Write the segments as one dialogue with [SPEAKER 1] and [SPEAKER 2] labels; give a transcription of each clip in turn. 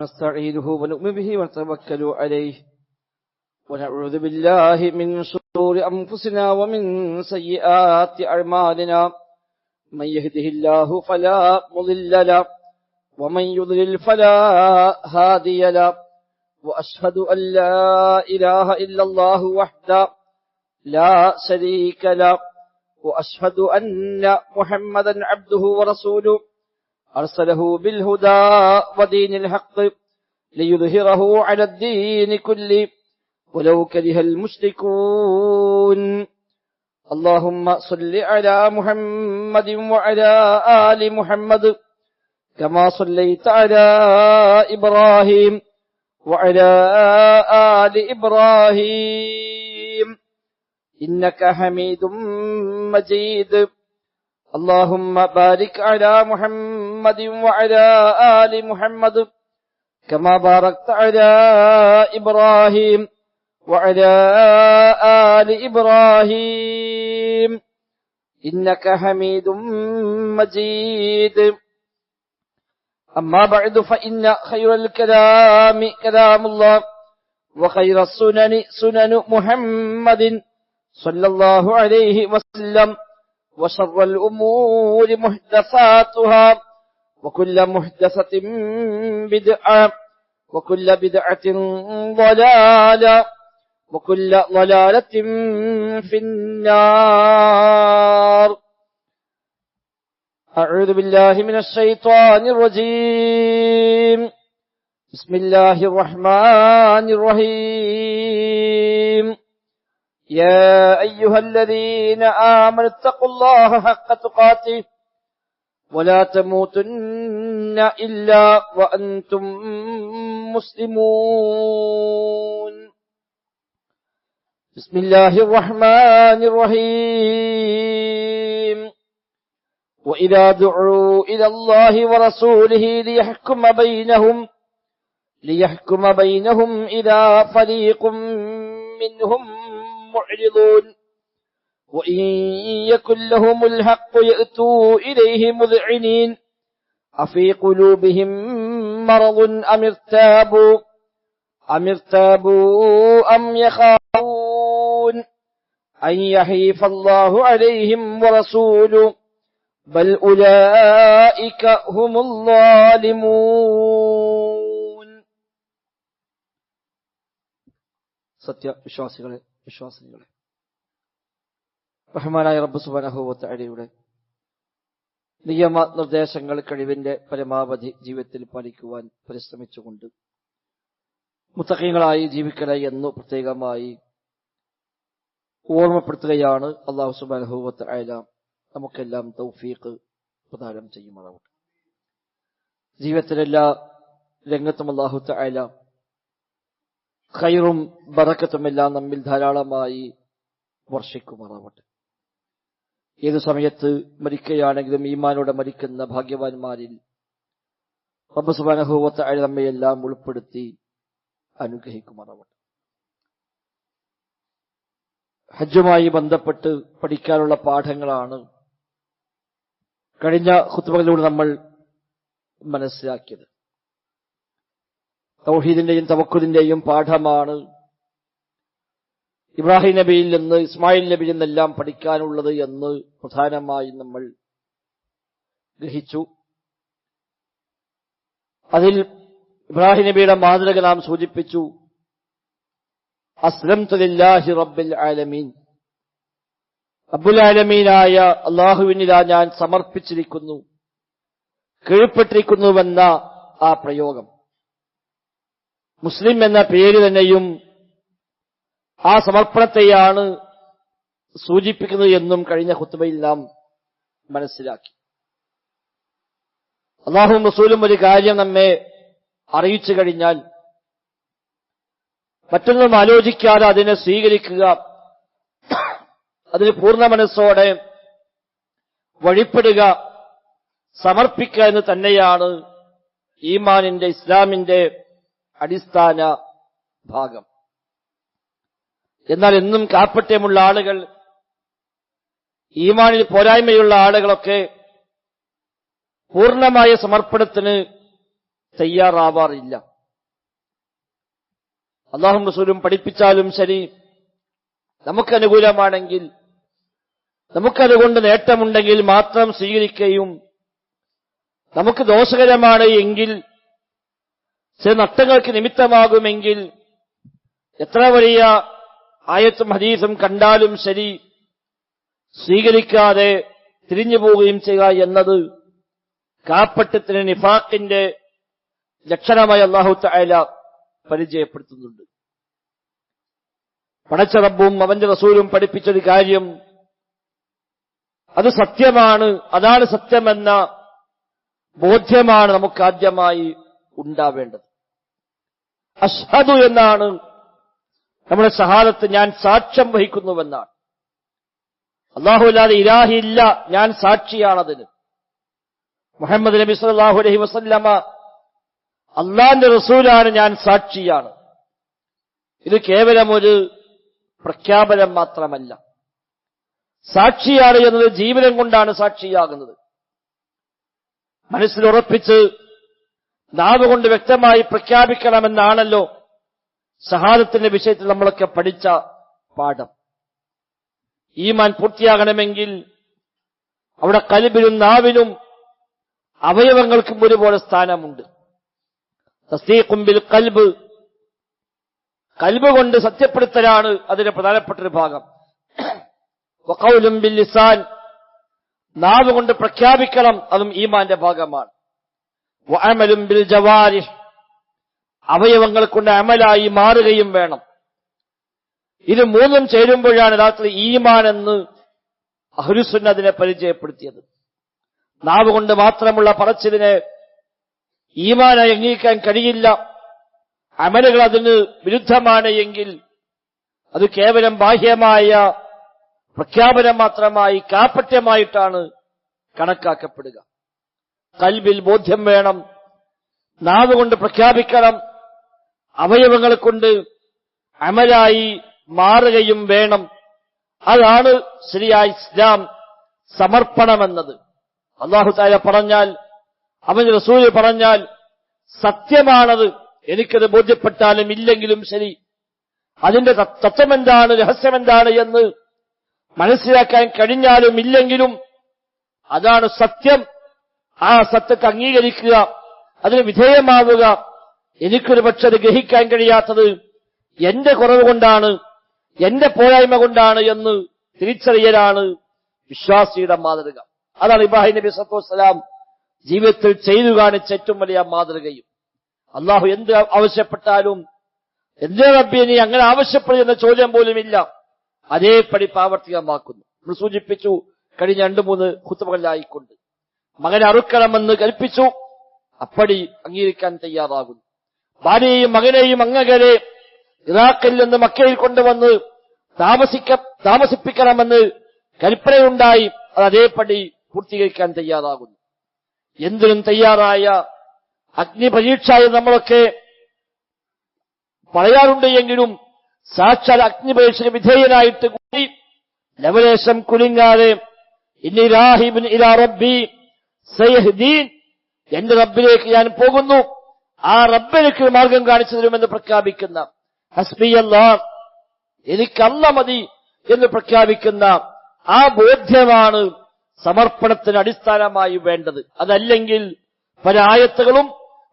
[SPEAKER 1] نستعينه ونؤمن به ونتوكل عليه ونعوذ بالله من شرور أنفسنا ومن سيئات أعمالنا من يهده الله فلا مضل له ومن يضلل فلا هادي له وأشهد أن لا إله إلا الله وحده لا شريك له وأشهد أن محمدا عبده ورسوله أرسله بالهدى ودين الحق ليظهره على الدين كله ولو كره المشركون اللهم صل على محمد وعلى آل محمد كما صليت على إبراهيم وعلى آل إبراهيم إنك حميد مجيد اللهم بارك على محمد وعلى آل محمد كما باركت على إبراهيم وعلى آل إبراهيم إنك حميد مجيد أما بعد فإن خير الكلام كلام الله وخير السنن سنن محمد صلى الله عليه وسلم وشر الأمور محدثاتها وكل محدثة بدعة وكل بدعة ضلالة وكل ضلالة في النار. أعوذ بالله من الشيطان الرجيم. بسم الله الرحمن الرحيم. يا أيها الذين آمنوا اتقوا الله حق تقاته ولا تموتن إلا وأنتم مسلمون. بسم الله الرحمن الرحيم. وإذا دعوا إلى الله ورسوله ليحكم بينهم إذا فريق منهم معرضون وإن يكن لهم الحق يأتوا إليه مذعنين أفي قلوبهم مرض أم ارتابوا أم يخافون أن يحيف الله عليهم ورسوله بل أولئك هم الظالمون. സത്യവിശ്വാസികളെ റഹ്മാനായ റബ്ബ് സുബ്ഹാനഹു വ തആലയുടെ നിയമ നിർദ്ദേശങ്ങൾ കഴിവിന്റെ പരമാവധി ജീവിതത്തിൽ പാലിക്കുവാൻ പരിശ്രമിച്ചുകൊണ്ട് മുത്തഖീങ്ങളായി ജീവിക്കലായി എന്ന് പ്രത്യേകമായി ഓർമ്മപ്പെടുത്തുകയാണ്. അല്ലാഹു സുബ്ഹാനഹു വ തആല നമുക്കെല്ലാം തൗഫീഖ് പ്രദാനം ചെയ്യുമാറാവട്ടെ. ജീവിതത്തിലെല്ലാ രംഗത്തും അല്ലാഹു തആല ഖൈറും ബറക്കത്തുമെല്ലാം നമ്മിൽ ധാരാളമായി വർഷിക്കുമാറാവട്ടെ. ഏതു സമയത്ത് മരിക്കുകയാണെങ്കിലും ഈമാനോടെ മരിക്കുന്ന ഭാഗ്യവാന്മാരിൽ റബ്ബ് സുബ്ഹാനഹു വ തആല നമ്മയെല്ലാം ഉൾപ്പെടുത്തി അനുഗ്രഹിക്കുമാറാവട്ടെ. ഹജ്ജുമായി ബന്ധപ്പെട്ട് പഠിക്കാനുള്ള പാഠങ്ങളാണ് കഴിഞ്ഞ ഖുത്ബകളിലൂടെ നമ്മൾ മനസ്സിലാക്കിയത്. തൗഹീദിന്റെയും തവക്കുലിന്റെയും പാഠമാണ് ഇബ്രാഹിം നബിയിൽ നിന്ന് ഇസ്മായിൽ നബിയിൽ നിന്നെല്ലാം പഠിക്കാനുള്ളത് എന്ന് പ്രധാനമായും നമ്മൾ ഗ്രഹിച്ചു. അതിൽ ഇബ്രാഹിം നബിയുടെ മാതൃക നാം സൂചിപ്പിച്ചു. അസ്ലംതു ലില്ലാഹി റബ്ബിൽ ആലമീൻ, റബ്ബുൽ ആലമീനായ അല്ലാഹുവിനിതാ ഞാൻ സമർപ്പിച്ചിരിക്കുന്നു, കീഴ്പ്പെട്ടിരിക്കുന്നുവെന്ന ആ പ്രയോഗം മുസ്ലിം എന്ന പേര് തന്നെയും ആ സമർപ്പണത്തെയാണ് സൂചിപ്പിക്കുന്നത് എന്നും കഴിഞ്ഞ ഖുത്ബയിൽ നാം മനസ്സിലാക്കി. അല്ലാഹുവും റസൂലും ഒരു കാര്യം നമ്മെ അറിയിച്ചു കഴിഞ്ഞാൽ മറ്റൊന്നും ആലോചിക്കാതെ അതിനെ സ്വീകരിക്കുക, അതിന് പൂർണ്ണ മനസ്സോടെ വഴിപ്പെടുക, സമർപ്പിക്കുക എന്ന് തന്നെയാണ് ഈമാനിന്റെ ഇസ്ലാമിന്റെ അടിസ്ഥാന ഭാഗം. എന്നാൽ എന്നും കാപ്പട്യമുള്ള ആളുകൾ, ഈമാനിൽ പോരായ്മയുള്ള ആളുകളൊക്കെ പൂർണ്ണമായ സമർപ്പണത്തിന് തയ്യാറാവാറില്ല. അല്ലാഹുവും റസൂലും പഠിപ്പിച്ചാലും ശരി, നമുക്കനുകൂലമാണെങ്കിൽ, നമുക്കതുകൊണ്ട് നേട്ടമുണ്ടെങ്കിൽ മാത്രം സ്വീകരിക്കുകയും നമുക്ക് ദോഷകരമാണ് എങ്കിൽ, ചില നഷ്ടങ്ങൾക്ക് നിമിത്തമാകുമെങ്കിൽ എത്ര വലിയ ആയത്തും ഹദീസും കണ്ടാലും ശരി സ്വീകരിക്കാതെ തിരിഞ്ഞു പോവുകയും ചെയ്യുക എന്നത് കാപ്പട്യത്തിന് നിഫാഖിന്റെ ലക്ഷണമായി അല്ലാഹു തആല പരിചയപ്പെടുത്തുന്നുണ്ട്. പടച്ച റബ്ബും അവന്റെ റസൂലും പഠിപ്പിച്ചൊരു കാര്യം, അത് സത്യമാണ്, അതാണ് സത്യമെന്ന ബോധ്യമാണ് നമുക്ക് ആദ്യമായി ഉണ്ടാവേണ്ടത്. അഷ്ഹദു എന്നാണ് നമ്മുടെ ഷഹാദത്ത്, ഞാൻ സാക്ഷ്യം വഹിക്കുന്നുവെന്നാണ്. അല്ലാഹു അല്ലാതെ ഇലാഹില്ല, ഞാൻ സാക്ഷിയാണതിന്. മുഹമ്മദ് നബി സല്ലല്ലാഹു അലൈഹി വസല്ലമ അല്ലാഹുവിന്റെ റസൂലാണ്, ഞാൻ സാക്ഷിയാണ്. ഇത് കേവലം ഒരു പ്രഖ്യാപനം മാത്രമല്ല. സാക്ഷിയാണ് എന്നത് ജീവിതം കൊണ്ടാണ് സാക്ഷിയാകുന്നത്. മനസ്സിലുറപ്പിച്ച് നാവ് കൊണ്ട് വ്യക്തമായി പ്രഖ്യാപിക്കണമെന്നാണല്ലോ ഷഹാദത്തിന്റെ വിഷയത്തിൽ നമ്മളൊക്കെ പഠിച്ച പാഠം. ഈമാൻ പൂർത്തിയാകണമെങ്കിൽ അവിടെ ഖൽബിനും നാവിനും അവയവങ്ങൾക്കും ഒരുപോലെ സ്ഥാനമുണ്ട്. തസ്ദീഖും ബിൽ ഖൽബ്, ഖൽബ് കൊണ്ട് സത്യപ്പെടുത്തലാണ് അതിന്റെ പ്രധാനപ്പെട്ട ഒരു ഭാഗം. വഖൗലും ബിൽ ലിസാൻ, നാവ് കൊണ്ട് പ്രഖ്യാപിക്കണം, അതും ഈമാന്റെ ഭാഗമാണ്. വഅമലും ബിൽ ജവാരിഹ്, അവയവങ്ങൾ കൊണ്ട് അമലായി മാറുകയും വേണം. ഇത് മൂന്നും ചേരുമ്പോഴാണ് യഥാർത്ഥത്തിൽ ഈമാൻ എന്ന് അഹ്ലുസുന്ന അതിനെ പരിചയപ്പെടുത്തിയത്. നാവ് കൊണ്ട് മാത്രമുള്ള പറച്ചിലിനെ ഈമാനായി അംഗീകരിക്കാൻ കഴിയില്ല. അമലുകൾ അതിന് വിരുദ്ധമാണ് എങ്കിൽ അത് കേവലം ബാഹ്യമായ പ്രഖ്യാപനം മാത്രമായി, കാപട്യമായിട്ടാണ് കണക്കാക്കപ്പെടുക. ഖൽബിൽ ബോധ്യം വേണം, നാവ് കൊണ്ട് പ്രഖ്യാപിക്കണം, അവയവങ്ങൾ കൊണ്ട് അമലായി മാറുകയും വേണം. അതാണ് ശരിയായ ഇസ്ലാം, സമർപ്പണമെന്നത്. അല്ലാഹു തആല പറഞ്ഞാൽ, അവന്റെ റസൂൽ പറഞ്ഞാൽ സത്യമാണത്, എനിക്കത് ബോധ്യപ്പെട്ടാലും ഇല്ലെങ്കിലും ശരി, അതിന്റെ തത്വമെന്താണ്, രഹസ്യമെന്താണ് എന്ന് മനസ്സിലാക്കാൻ കഴിഞ്ഞാലും ഇല്ലെങ്കിലും അതാണ് സത്യം. ആ സത്യത്തെ അംഗീകരിക്കുക, അതിന് വിധേയമാവുക. എനിക്കൊരു പക്ഷെ അത് ഗ്രഹിക്കാൻ കഴിയാത്തത് എന്റെ കുറവ് കൊണ്ടാണ്, എന്റെ പോരായ്മ കൊണ്ടാണ് എന്ന് തിരിച്ചറിയലാണ് വിശ്വാസിയുടെ മാതൃക. അതാണ് ഇബ്രാഹിം നബി സല്ലല്ലാഹു അലൈഹി വസല്ലം ജീവിതത്തിൽ ചെയ്തു കാണിച്ച ഏറ്റവും വലിയ മാതൃകയും. അല്ലാഹു എന്ത് ആവശ്യപ്പെട്ടാലും എന്തേ റബ്ബേ നീ അങ്ങനെ ആവശ്യപ്പെടുക എന്ന ചോദ്യം പോലും ഇല്ല, അതേപടി പ്രാവർത്തികമാക്കുന്നു. നമ്മൾ സൂചിപ്പിച്ചു കഴിഞ്ഞ 2-3 ഖുത്ബകളിലായിക്കൊണ്ട്. മകനെ അറുക്കണമെന്ന് കൽപ്പിച്ചു, അപ്പടി അംഗീകരിക്കാൻ തയ്യാറാകുന്നു. ഭാര്യയെയും മകനെയും അങ്ങകലെ ഇറാഖിൽ നിന്ന് മക്കയിൽ കൊണ്ടുവന്ന് താമസിപ്പിക്കണമെന്ന് കൽപ്പനയുണ്ടായി, അത് അതേപടി പൂർത്തീകരിക്കാൻ തയ്യാറാകുന്നു. എന്തിനും തയ്യാറായ അഗ്നിപരീക്ഷ നമ്മളൊക്കെ പറയാറുണ്ട് എങ്കിലും സാക്ഷാൽ അഗ്നിപരീക്ഷയ്ക്ക് വിധേയനായിട്ട് കൂടി ലവലേശം കുലുങ്ങാതെ ഇന്നി രാഹിബുൻ ഇലാ റബ്ബി സയഹ്ദീൻ, എന്റെ റബ്ബിലേക്ക് ഞാൻ പോകുന്നു, ആ റബ്ബിലേക്ക് മാർഗം കാണിച്ചു തരുമെന്ന് പ്രഖ്യാപിക്കുന്ന, ഹസ്ബിയല്ലാഹ്, എനിക്കല്ല മതി എന്ന് പ്രഖ്യാപിക്കുന്ന ആ ബോധ്യമാണ് സമർപ്പണത്തിന് അടിസ്ഥാനമായി വേണ്ടത്. അതല്ലെങ്കിൽ പല ആയത്തുകളും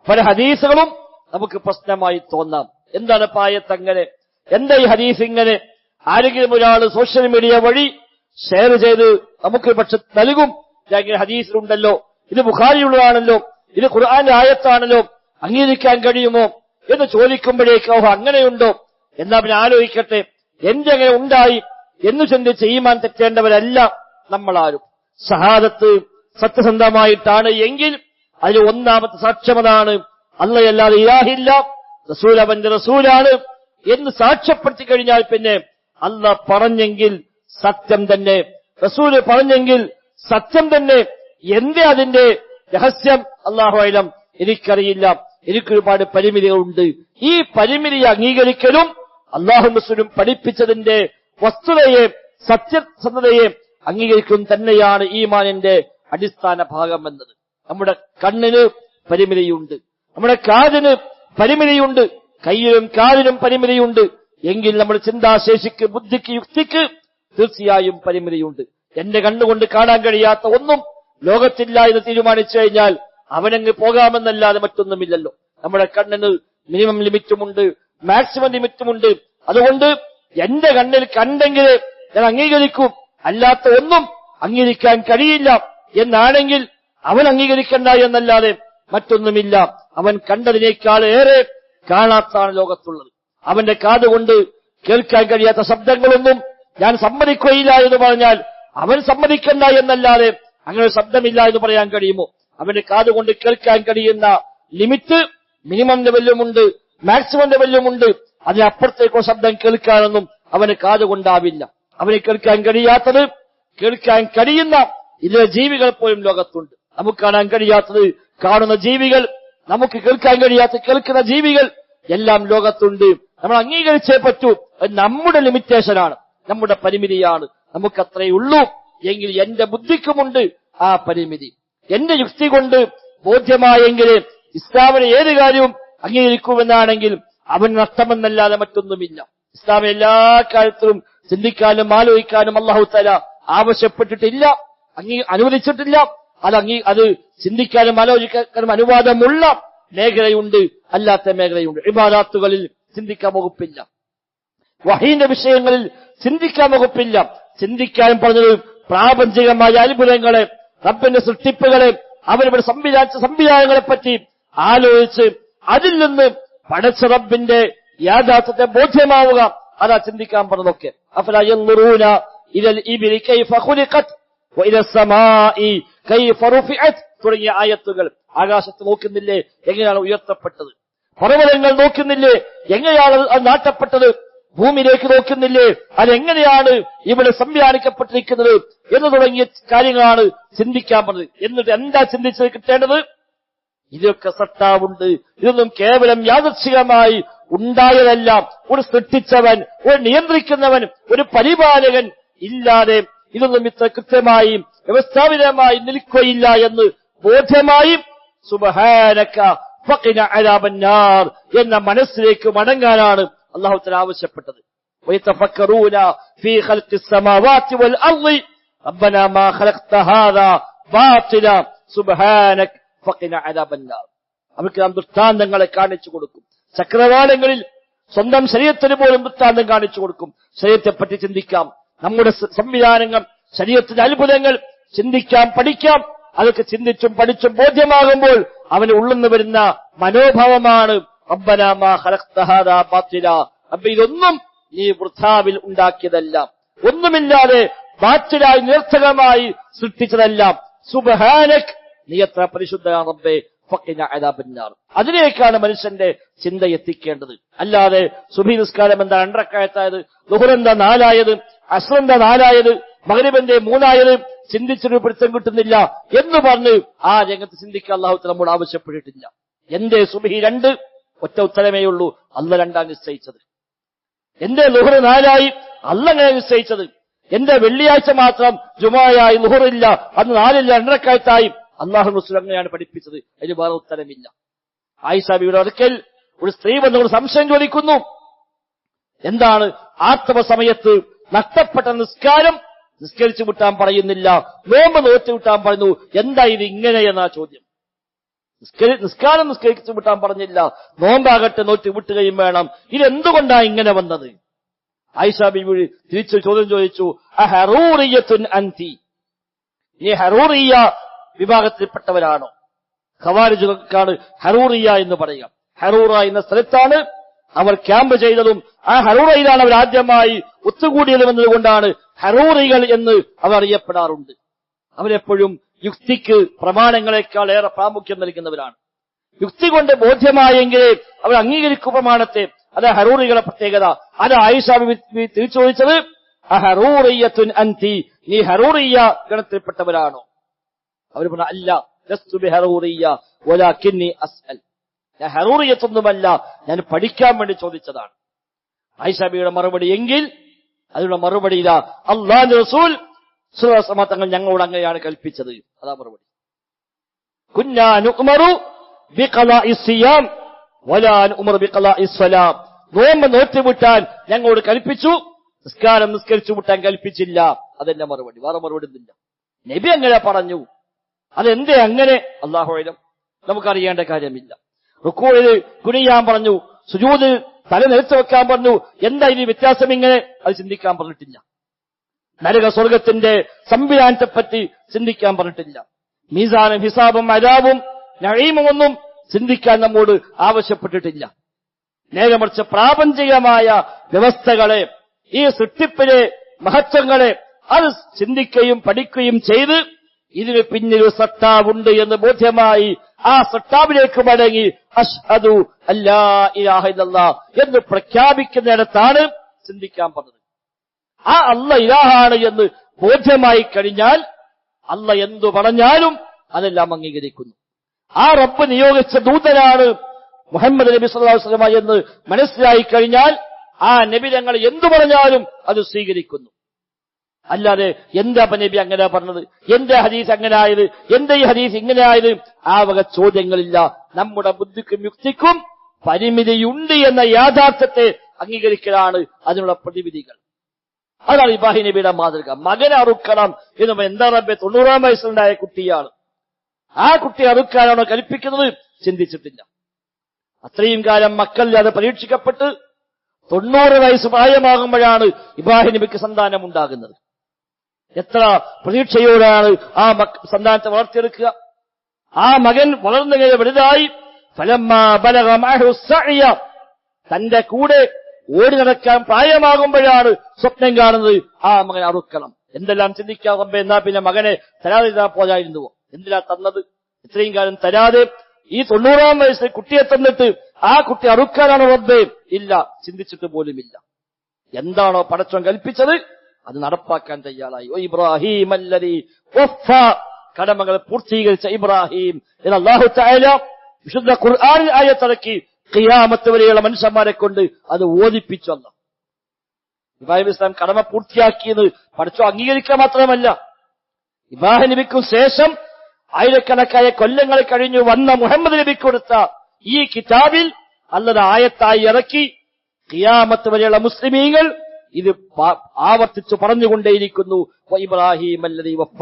[SPEAKER 1] പല ഹദീസുകളും നമുക്ക് പ്രശ്നമായി തോന്നാം. എന്താണ് ഇപ്പൊ ആയത്ത് അങ്ങനെ, എന്താ ഈ ഹദീസ് ഇങ്ങനെ? ആരെങ്കിലും ഒരാൾ സോഷ്യൽ മീഡിയ വഴി ഷെയർ ചെയ്ത് നമുക്ക് പക്ഷെ നൽകും, ഹദീസിലുണ്ടല്ലോ, ഇത് ബുഖാരിയുള്ളതാണല്ലോ, ഇത് ഖുർആന്റെ ആയത്താണല്ലോ, അംഗീകരിക്കാൻ കഴിയുമോ എന്ന് ചോദിക്കുമ്പോഴേക്കോ അങ്ങനെയുണ്ടോ എന്നാ പിന്നെ ആലോചിക്കട്ടെ, എന്തെങ്ങനെ ഉണ്ടായി എന്ന് ചിന്തിച്ച് ഈമാൻ തെറ്റേണ്ടവരല്ല നമ്മളാരും. ഷഹാദത്ത് സത്യസന്ധമായിട്ടാണ് എങ്കിൽ അതിൽ ഒന്നാമത്തെ സാക്ഷ്യമതാണ് അല്ലാഹുവല്ലാതെ ഇലാഹില്ല, റസൂൽ അവന്റെ റസൂലാണ് എന്ന് സാക്ഷ്യപ്പെടുത്തി കഴിഞ്ഞാൽ പിന്നെ അല്ലാഹ് പറഞ്ഞെങ്കിൽ സത്യം തന്നെ, റസൂല് പറഞ്ഞെങ്കിൽ സത്യം തന്നെ. എന്തേ അതിന്റെ രഹസ്യം അല്ലാഹു അഅലം, എനിക്കറിയില്ല, എനിക്കൊരുപാട് പരിമിതികളുണ്ട്. ഈ പരിമിതി അംഗീകരിക്കലും അല്ലാഹു റസൂലും പഠിപ്പിച്ചതിന്റെ വസ്തുതയെ, സത്യസന്ധതയെ അംഗീകരിക്കും തന്നെയാണ് ഈമാനിന്റെ അടിസ്ഥാന ഭാഗം എന്നത്. നമ്മുടെ കണ്ണിന് പരിമിതിയുണ്ട്, നമ്മുടെ കാതിന് പരിമിതിയുണ്ട്, കയ്യിലും കാലിനും പരിമിതിയുണ്ട് എങ്കിൽ നമ്മുടെ ചിന്താശേഷിക്ക്, ബുദ്ധിക്ക്, യുക്തിക്ക് തീർച്ചയായും പരിമിതിയുണ്ട്. എന്റെ കണ്ണുകൊണ്ട് കാണാൻ കഴിയാത്ത ഒന്നും ലോകത്തില്ല എന്ന് തീരുമാനിച്ചു കഴിഞ്ഞാൽ അവനങ്ങ് പോകാമെന്നല്ലാതെ മറ്റൊന്നുമില്ലല്ലോ. നമ്മുടെ കണ്ണിന് മിനിമം ലിമിറ്റുമുണ്ട്, മാക്സിമം ലിമിറ്റുമുണ്ട്. അതുകൊണ്ട് എന്റെ കണ്ണിൽ കണ്ടെങ്കിൽ ഞാൻ അംഗീകരിക്കും, അല്ലാത്ത ഒന്നും അംഗീകരിക്കാൻ കഴിയില്ല എന്നാണെങ്കിൽ അവൻ അംഗീകരിക്കണ്ട എന്നല്ലാതെ മറ്റൊന്നുമില്ല. അവൻ കണ്ടതിനേക്കാൾ ഏറെ കാണാത്താണ് ലോകത്തുള്ളത്. അവന്റെ കാതുകൊണ്ട് കേൾക്കാൻ കഴിയാത്ത ശബ്ദങ്ങളൊന്നും ഞാൻ സമ്മതിക്കുകയില്ല എന്ന് പറഞ്ഞാൽ അവൻ സമ്മതിക്കണ്ട എന്നല്ലാതെ അങ്ങനെ ശബ്ദമില്ല എന്ന് പറയാൻ കഴിയുമോ? അവന്റെ കാതുകൊണ്ട് കേൾക്കാൻ കഴിയുന്ന ലിമിറ്റ് മിനിമം ലെവലിലുമുണ്ട്, മാക്സിമം ലെവലിലുമുണ്ട്. അതിനപ്പുറത്തേക്കോ ശബ്ദം കേൾക്കാനൊന്നും അവന് കാതുകൊണ്ടാവില്ല. അവന് കേൾക്കാൻ കഴിയാത്തത് കേൾക്കാൻ കഴിയുന്ന ഇതേ ജീവികൾ പോലും ലോകത്തുണ്ട്. നമുക്ക് കാണാൻ കഴിയാത്തത് കാണുന്ന ജീവികൾ, നമുക്ക് കേൾക്കാൻ കഴിയാത്ത കേൾക്കുന്ന ജീവികൾ എല്ലാം ലോകത്തുണ്ട്. നമ്മൾ അംഗീകരിച്ചേ പറ്റൂ. നമ്മുടെ ലിമിറ്റേഷനാണ്, നമ്മുടെ പരിമിതിയാണ്. നമുക്കത്രയേ ഉള്ളൂ. എങ്കിൽ എന്റെ ബുദ്ധിക്കുമുണ്ട് ആ പരിമിതി. എന്റെ യുക്തി കൊണ്ട് ബോധ്യമായെങ്കിൽ ഇസ്ലാമിനെ ഏത് കാര്യവും അംഗീകരിക്കുമെന്നാണെങ്കിൽ അവൻ നഷ്ടമെന്നല്ലാതെ മറ്റൊന്നുമില്ല. ഇസ്ലാമിനെ എല്ലാ കാര്യത്തിലും ചിന്തിക്കാനും ആലോചിക്കാനും അല്ലാഹു തആല ആവശ്യപ്പെട്ടിട്ടില്ല, അനുവദിച്ചിട്ടില്ല. അത് ചിന്തിക്കാനും ആലോചിക്കാനും അനുവാദമുള്ള മേഖലയുണ്ട്, അല്ലാത്ത മേഖലയുണ്ട്. ഇബാദത്തുകളിൽ ചിന്തിക്കാൻ വകുപ്പില്ല, വഹീന്റെ വിഷയങ്ങളിൽ ചിന്തിക്കാൻ വകുപ്പില്ല. ചിന്തിക്കാൻ പറഞ്ഞത് പ്രാപഞ്ചികമായ അത്ഭുതങ്ങളെ, റബ്ബിന്റെ സൃഷ്ടിപ്പുകളെ, അവരുടെ സംവിധാനങ്ങളെ പറ്റി ആലോചിച്ച് അതിൽ നിന്ന് പടച്ച റബ്ബിന്റെ യാഥാർത്ഥ്യത്തെ ബോധ്യമാവുക, അതാ ചിന്തിക്കാൻ പറഞ്ഞതൊക്കെ. അഫലാ യൻദുറൂന ഇലൽ ഇബ്ലി കൈഫ ഖുലിഖത് വഇല സമാഇ കൈഫ റുഫിഅത് തുടങ്ങിയ ആയത്തുകൾ. ആകാശത്ത് നോക്കുന്നില്ലേ എങ്ങനെയാണ് ഉയർത്തപ്പെട്ടത്? പർവ്വതങ്ങൾ നോക്കുന്നില്ലേ എങ്ങനെയാണ് അത് നാട്ടപ്പെട്ടത്? ഭൂമിയിലേക്ക് നോക്കുന്നില്ലേ അതെങ്ങനെയാണ് ഇവിടെ സംവിധാനിക്കപ്പെട്ടിരിക്കുന്നത് എന്ന് തുടങ്ങിയ കാര്യങ്ങളാണ് ചിന്തിക്കാൻ പറഞ്ഞത്. എന്നിട്ട് എന്താ ചിന്തിച്ചത് കിട്ടേണ്ടത്? ഇതൊക്കെ സത്താവുണ്ട്, ഇതൊന്നും കേവലം യാദൃച്ഛികമായി ഉണ്ടായതല്ല. ഒരു സൃഷ്ടിച്ചവൻ, ഒരു നിയന്ത്രിക്കുന്നവൻ, ഒരു പരിപാലകൻ ഇല്ലാതെ ഇതൊന്നും ഇത്ര കൃത്യമായി വ്യവസ്ഥാപിതമായി നിൽക്കുകയില്ല എന്ന് ബോധ്യമായി സുബ്ഹാനക ഫഖിന അദാബന്നാർ എന്ന മനസ്സിലേക്ക് മടങ്ങാനാണ് അല്ലാഹു തആല ആവശ്യപ്പെട്ടത്. വയതഫക്കറൂന ഫീ ഖൽഖിസ് സമാവാതി വൽ അർളി റബ്ബനാ മാ ഖലഖ്ത ഹാദാ ബാതില സുബ്ഹാനക ഫഖിന അദാബന്നാർ. അവർക്ക് നാം ദൃഷ്ടാന്തങ്ങളെ കാണിച്ചു കൊടുക്കും. ചക്രവാളങ്ങളിൽ സ്വന്തം ശരീരത്തിന് പോലും ദൃഷ്ടാന്തം കാണിച്ചു കൊടുക്കും. ശരീരത്തെപ്പറ്റി ചിന്തിക്കാം, നമ്മുടെ സംവിധാനങ്ങൾ, ശരീരത്തിന്റെ അത്ഭുതങ്ങൾ ചിന്തിക്കാം, പഠിക്കാം. അതൊക്കെ ചിന്തിച്ചും പഠിച്ചും ബോധ്യമാകുമ്പോൾ അവന് ഉള്ളുന്ന് വരുന്ന മനോഭാവമാണ് റബ്ബനാ മാ ഖലഖ്ത ഹാദാ ബാതില. റബ്ബേ, ഇതൊന്നും നീ വൃഥാവിൽ ഉണ്ടാക്കിയതല്ല, ഒന്നുമില്ലാതെ ബാത്തിലായി നിരർത്ഥകമായി സൃഷ്ടിച്ചതല്ല. സുബ്ഹാനക്, നീ എത്ര പരിശുദ്ധനാണ് റബ്ബേ. ഫഖിന അദാബന്നാർ. അതിലേക്കാണ് മനുഷ്യന്റെ ചിന്ത എത്തിക്കേണ്ടത്. അല്ലാതെ സുബഹി നിസ്കാരം എന്താ 2 റക്അത്തായത്, ളുഹർ എന്താ 4 ആയത്, അസ്ർ എന്താ 4 ആയത്, മഗ്രിബ് എന്താ 3 ആയത്, ചിന്തിച്ചൊരു പിടുത്തം കിട്ടുന്നില്ല എന്ന് പറഞ്ഞ് ആ രംഗത്ത് ചിന്തിക്കാൻ അല്ലാഹു തആല നമ്മോട് ആവശ്യപ്പെട്ടിട്ടില്ല. എന്റെ സുബഹി 2? ഒറ്റ ഉത്തരമേ ഉള്ളൂ, അല്ലാഹ് 2 നിശ്ചയിച്ചത്. എന്റെ ളുഹർ 4 ആയി, അല്ലാഹ് അങ്ങനെ നിശ്ചയിച്ചത്. എന്റെ വെള്ളിയാഴ്ച മാത്രം ജുമുഅയായി, ളുഹറില്ല, അന്ന് 4 ഇല്ല, 2 റക്അത്തായി അല്ലാഹു റസൂൽ അങ്ങനെയാണ് പഠിപ്പിച്ചത്. അതിന് വേറെ ഉത്തരമില്ല. ആയിഷ ബീവിയുടെ അടുക്കൽ ഒരു സ്ത്രീ വന്നുകൊണ്ട് സംശയം ചോദിക്കുന്നു. എന്താണ് ആർത്തവ സമയത്ത് നഷ്ടപ്പെട്ട നിസ്കാരം നിസ്കരിച്ചു വിട്ടാൻ പറയുന്നില്ല, നോമ്പ് നോറ്റ് വിട്ടാൻ പറയുന്നു, എന്താ ഇത് ഇങ്ങനെ എന്നാ ചോദ്യം. നിസ്കാരം നിസ്കരിച്ചു വിട്ടാൻ പറഞ്ഞില്ല, നോമ്പാകട്ടെ നോറ്റ് വിട്ടുകയും വേണം. ഇതെന്തുകൊണ്ടാണ് ഇങ്ങനെ വന്നത്? ആയിഷ ബീവി തിരിച്ചു ചോദ്യം ചോദിച്ചു, അഹറൂറിയത്തുൻ അൻതി, നീ ഹറൂറിയ വിഭാഗത്തിൽപ്പെട്ടവരാണോ? ഖവാരിജുകൾക്കാണ് ഹറൂറിയ എന്ന് പറയുക. ഹറൂറ എന്ന സ്ഥലത്താണ് അവർ ക്യാമ്പ് ചെയ്തതും ആ ഹറൂറയിലാണ് അവർ ആദ്യമായി ഒത്തുകൂടിയതും എന്നതുകൊണ്ടാണ് ഹറൂറികൾ എന്ന് അവർ അറിയപ്പെടാറുണ്ട്. അവരെപ്പോഴും യുക്തിക്ക് പ്രമാണങ്ങളെക്കാൾ ഏറെ പ്രാമുഖ്യം നൽകുന്നവരാണ്. യുക്തി കൊണ്ട് ബോധ്യമായെങ്കിലേ അവർ അംഗീകരിക്കും പ്രമാണത്തെ. അത് ഹറൂറികളുടെ പ്രത്യേകത. അത് ആയിഷ ബീവി തിരിച്ചു ചോദിച്ചത്, അഹറൂറിയത്തുൻ അൻതി, നീ ഹറൂറിയ ഗണത്തിൽപ്പെട്ടവരാണോ? അവർ പറഞ്ഞു, അല്ല, ലസ്തു ബിഹറൂറിയ വലാകിന്നി അസ്അൽ, ഞാൻ ഹറൂറിയത്തൊന്നുമല്ല, ഞാൻ പഠിക്കാൻ വേണ്ടി ചോദിച്ചതാണ്. ആയിഷ ബീവിയുടെ മറുപടി, എങ്കിൽ അതിനുള്ള മറുപടി ഇതാ, അല്ലാഹുവിന്റെ റസൂൽ സ്വല്ലല്ലാഹു അലൈഹി വസല്ലം തങ്ങൾ ഞങ്ങളോട് അങ്ങനെയാണ് കൽപ്പിച്ചത്. അതാ മറുപടി. കുന്നാ നുഅ്മറു ബിഖളാഇ സിയാം വലാൻ ഉമർ ബിഖലാഇസ് സ്വലാം, നോമ്പ് നോറ്റുവിട്ടാൻ ഞങ്ങളോട് കൽപ്പിച്ചു, നിസ്കാരം നിസ്കരിച്ചു വിട്ടാൻ കൽപ്പിച്ചില്ല. അതെന്നെ മറുപടി, വേറെ മറുപടി ഒന്നുമില്ല. നബി അങ്ങനെ പറഞ്ഞു. അതെന്തേ അങ്ങനെ? അല്ലാഹു അഅലം, നമുക്കറിയേണ്ട കാര്യമില്ല. റുക്കൂഇൽ കുനിയാൻ പറഞ്ഞു, സുജൂദിൽ തല നിലത്ത് വെക്കാൻ പറഞ്ഞു. എന്താ ഇനി വ്യത്യാസം ഇങ്ങനെ? അത് ചിന്തിക്കാൻ പറഞ്ഞിട്ടില്ല. നരക സ്വർഗത്തിന്റെ സംവിധാനത്തെപ്പറ്റി ചിന്തിക്കാൻ പറഞ്ഞിട്ടില്ല. മീസാനും ഹിസാബും അദാബും നഈമും ഒന്നും ചിന്തിക്കാൻ നമ്മോട് ആവശ്യപ്പെട്ടിട്ടില്ല. നേരെ മറിച്ച് പ്രാപഞ്ചികമായ വ്യവസ്ഥകളെ, ഈ സൃഷ്ടിപ്പിലെ മഹത്വങ്ങളെ അത് ചിന്തിക്കുകയും പഠിക്കുകയും ചെയ്ത് ഇതിന് പിന്നിൽ സത്താവുണ്ട് എന്ന് ബോധ്യമായി ആ സത്താവിലേക്ക് മടങ്ങി അശ്ഹദു അല്ലാ ഇലാഹ ഇല്ലല്ലാഹ് എന്ന് പ്രഖ്യാപിക്കുന്നിടത്താണ് ചിന്തിക്കാൻ പറഞ്ഞത്. ആ അല്ല ഇലാഹാണ് എന്ന് ബോധ്യമായി കഴിഞ്ഞാൽ അല്ല എന്തു പറഞ്ഞാലും അതെല്ലാം അംഗീകരിക്കുന്നു. ആ റബ്ബ് നിയോഗിച്ച ദൂതനാണ് മുഹമ്മദ് നബി സല്ലല്ലാഹു അലൈഹി വസല്ലം എന്ന് മനസ്സിലായി കഴിഞ്ഞാൽ ആ നബി തങ്ങൾ എന്തു പറഞ്ഞാലും അത് സ്വീകരിക്കുന്നു. അല്ലാതെ എന്താ നബി അങ്ങനെ പറഞ്ഞത്, എന്താ ഹദീസ് അങ്ങനെ ആയത്, എന്താ ഈ ഹദീസ് ഇങ്ങനെ ആയത്, ആ വക ചോദ്യങ്ങളില്ല. നമ്മുടെ ബുദ്ധിക്കും യുക്തിക്കും പരിമിതിയുണ്ട് എന്ന യാഥാർത്ഥ്യത്തെ അംഗീകരിക്കലാണ് അതിനുള്ള പ്രതിവിധികൾ. അതാണ് ഇബ്രാഹിം നബിയുടെ മാതൃക. മകനെ അറുക്കണം എന്ന് എന്താ റബ്ബെ, 90 വയസ്സുണ്ടായ കുട്ടിയാണ്, ആ കുട്ടി അറുക്കാനാണോ കൽപ്പിക്കുന്നത്? ചിന്തിച്ചിട്ടില്ല. അത്രയും കാലം മക്കളില്ലാതെ പരീക്ഷിക്കപ്പെട്ട് 90 വയസ്സ് പ്രായമാകുമ്പോഴാണ് ഇബ്രാഹിം നബിക്ക് സന്താനം ഉണ്ടാകുന്നത്. എത്ര പ്രതീക്ഷയോടാണ് ആ സന്താനത്തെ വളർത്തിയെടുക്കുക. ആ മകൻ വളർന്നു വലുതായി ഫലമ്മാ ബലഗ മഅഹു സഅയ, തന്റെ കൂടെ ഓടി നടക്കാൻ പ്രായമാകുമ്പോഴാണ് സ്വപ്നം കാണുന്നത് ആ മകൻ അറുക്കണം. എന്തെല്ലാം ചിന്തിക്കാൻ റബ്ബേ, എന്നാ പിന്നെ മകനെ തരാതെ പോയായിരുന്നുവോ? എന്തിനാ തന്നത്? ഇത്രയും കാലം തരാതെ ഈ 90 വയസ്സിൽ കുട്ടിയെ തന്നിട്ട് ആ കുട്ടി അറുക്കാനാണ് റബ്ബേ? ഇല്ല, ചിന്തിച്ചിട്ട് പോലുമില്ല. എന്താണോ പടച്ചോൻ കൽപ്പിച്ചത് അത് നടപ്പാക്കാൻ തയ്യാറായി. ഓ ഇബ്രാഹിം അല്ലദീ വഫ, കടമകൾ പൂർത്തീകരിച്ച ഇബ്രാഹിം എന്ന് അല്ലാഹു തആല വിശുദ്ധ ഖുർആനിൽ ആയത്തിറക്കി ഖിയാമത്ത് വരെയുള്ള മനുഷ്യന്മാരെ കൊണ്ട് അത് ഓദിപ്പിച്ചു. അല്ലാഹ് ഇബ്രാഹിം ഇസ്ലാം കടമ പൂർത്തിയാക്കിയത് പഠിച്ചോ അംഗീകരിക്കുക മാത്രമല്ല, ഇബ്രാഹിം നബിക്കും ശേഷം ആയിരക്കണക്കായ കൊല്ലങ്ങൾ കഴിഞ്ഞു വന്ന മുഹമ്മദ് നബിക്ക് കൊടുത്ത ഈ കിതാബിൽ അല്ലാഹ് ആയത്തായി ഇറക്കി ഖിയാമത്ത് വരെയുള്ള മുസ്ലിമീങ്ങൾ ഇത് ആവർത്തിച്ചു പറഞ്ഞുകൊണ്ടേയിരിക്കുന്നു. ഇബ്രാഹിം അല്ലദീ വഫ,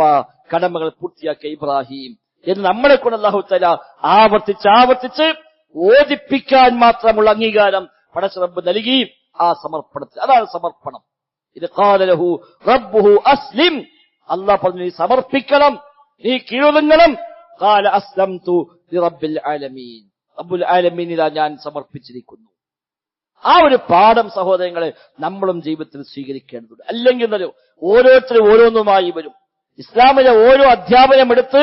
[SPEAKER 1] കടമകൾ പൂർത്തിയാക്കിയ ഇബ്രാഹിം എന്ന് നമ്മളെ കൊണ്ട് അല്ലാഹു തആല ആവർത്തിച്ച് ഓദിപ്പിക്കാൻ മാത്രമുള്ള അംഗീകാരം പടച്ച റബ്ബ് നൽകി. ആ സമർപ്പണത്തിൽ, അതാണ് സമർപ്പണം. ഇത് ഖാല ലഹു റബ്ബുഹു അസ്ലിം, അല്ലാഹ് പറഞ്ഞു നീ സമർപ്പിക്കണം, നീ കീഴൊതുങ്ങണം. ഖാല അസ്ലംതു ലിറബ്ബിൽ ആലമീൻ, റബ്ബുൽ ആലമീനിലാ ഞാൻ സമർപ്പിച്ചിരിക്കുന്നു. ആ ഒരു പാഠം സഹോദരങ്ങളെ നമ്മളും ജീവിതത്തിൽ സ്വീകരിക്കേണ്ടതുണ്ട്. അല്ലെങ്കിൽ എന്നല്ലോ ഓരോരുത്തരും ഓരോന്നുമായി വരും. ഇസ്ലാമിലെ ഓരോ അധ്യാപനം എടുത്ത്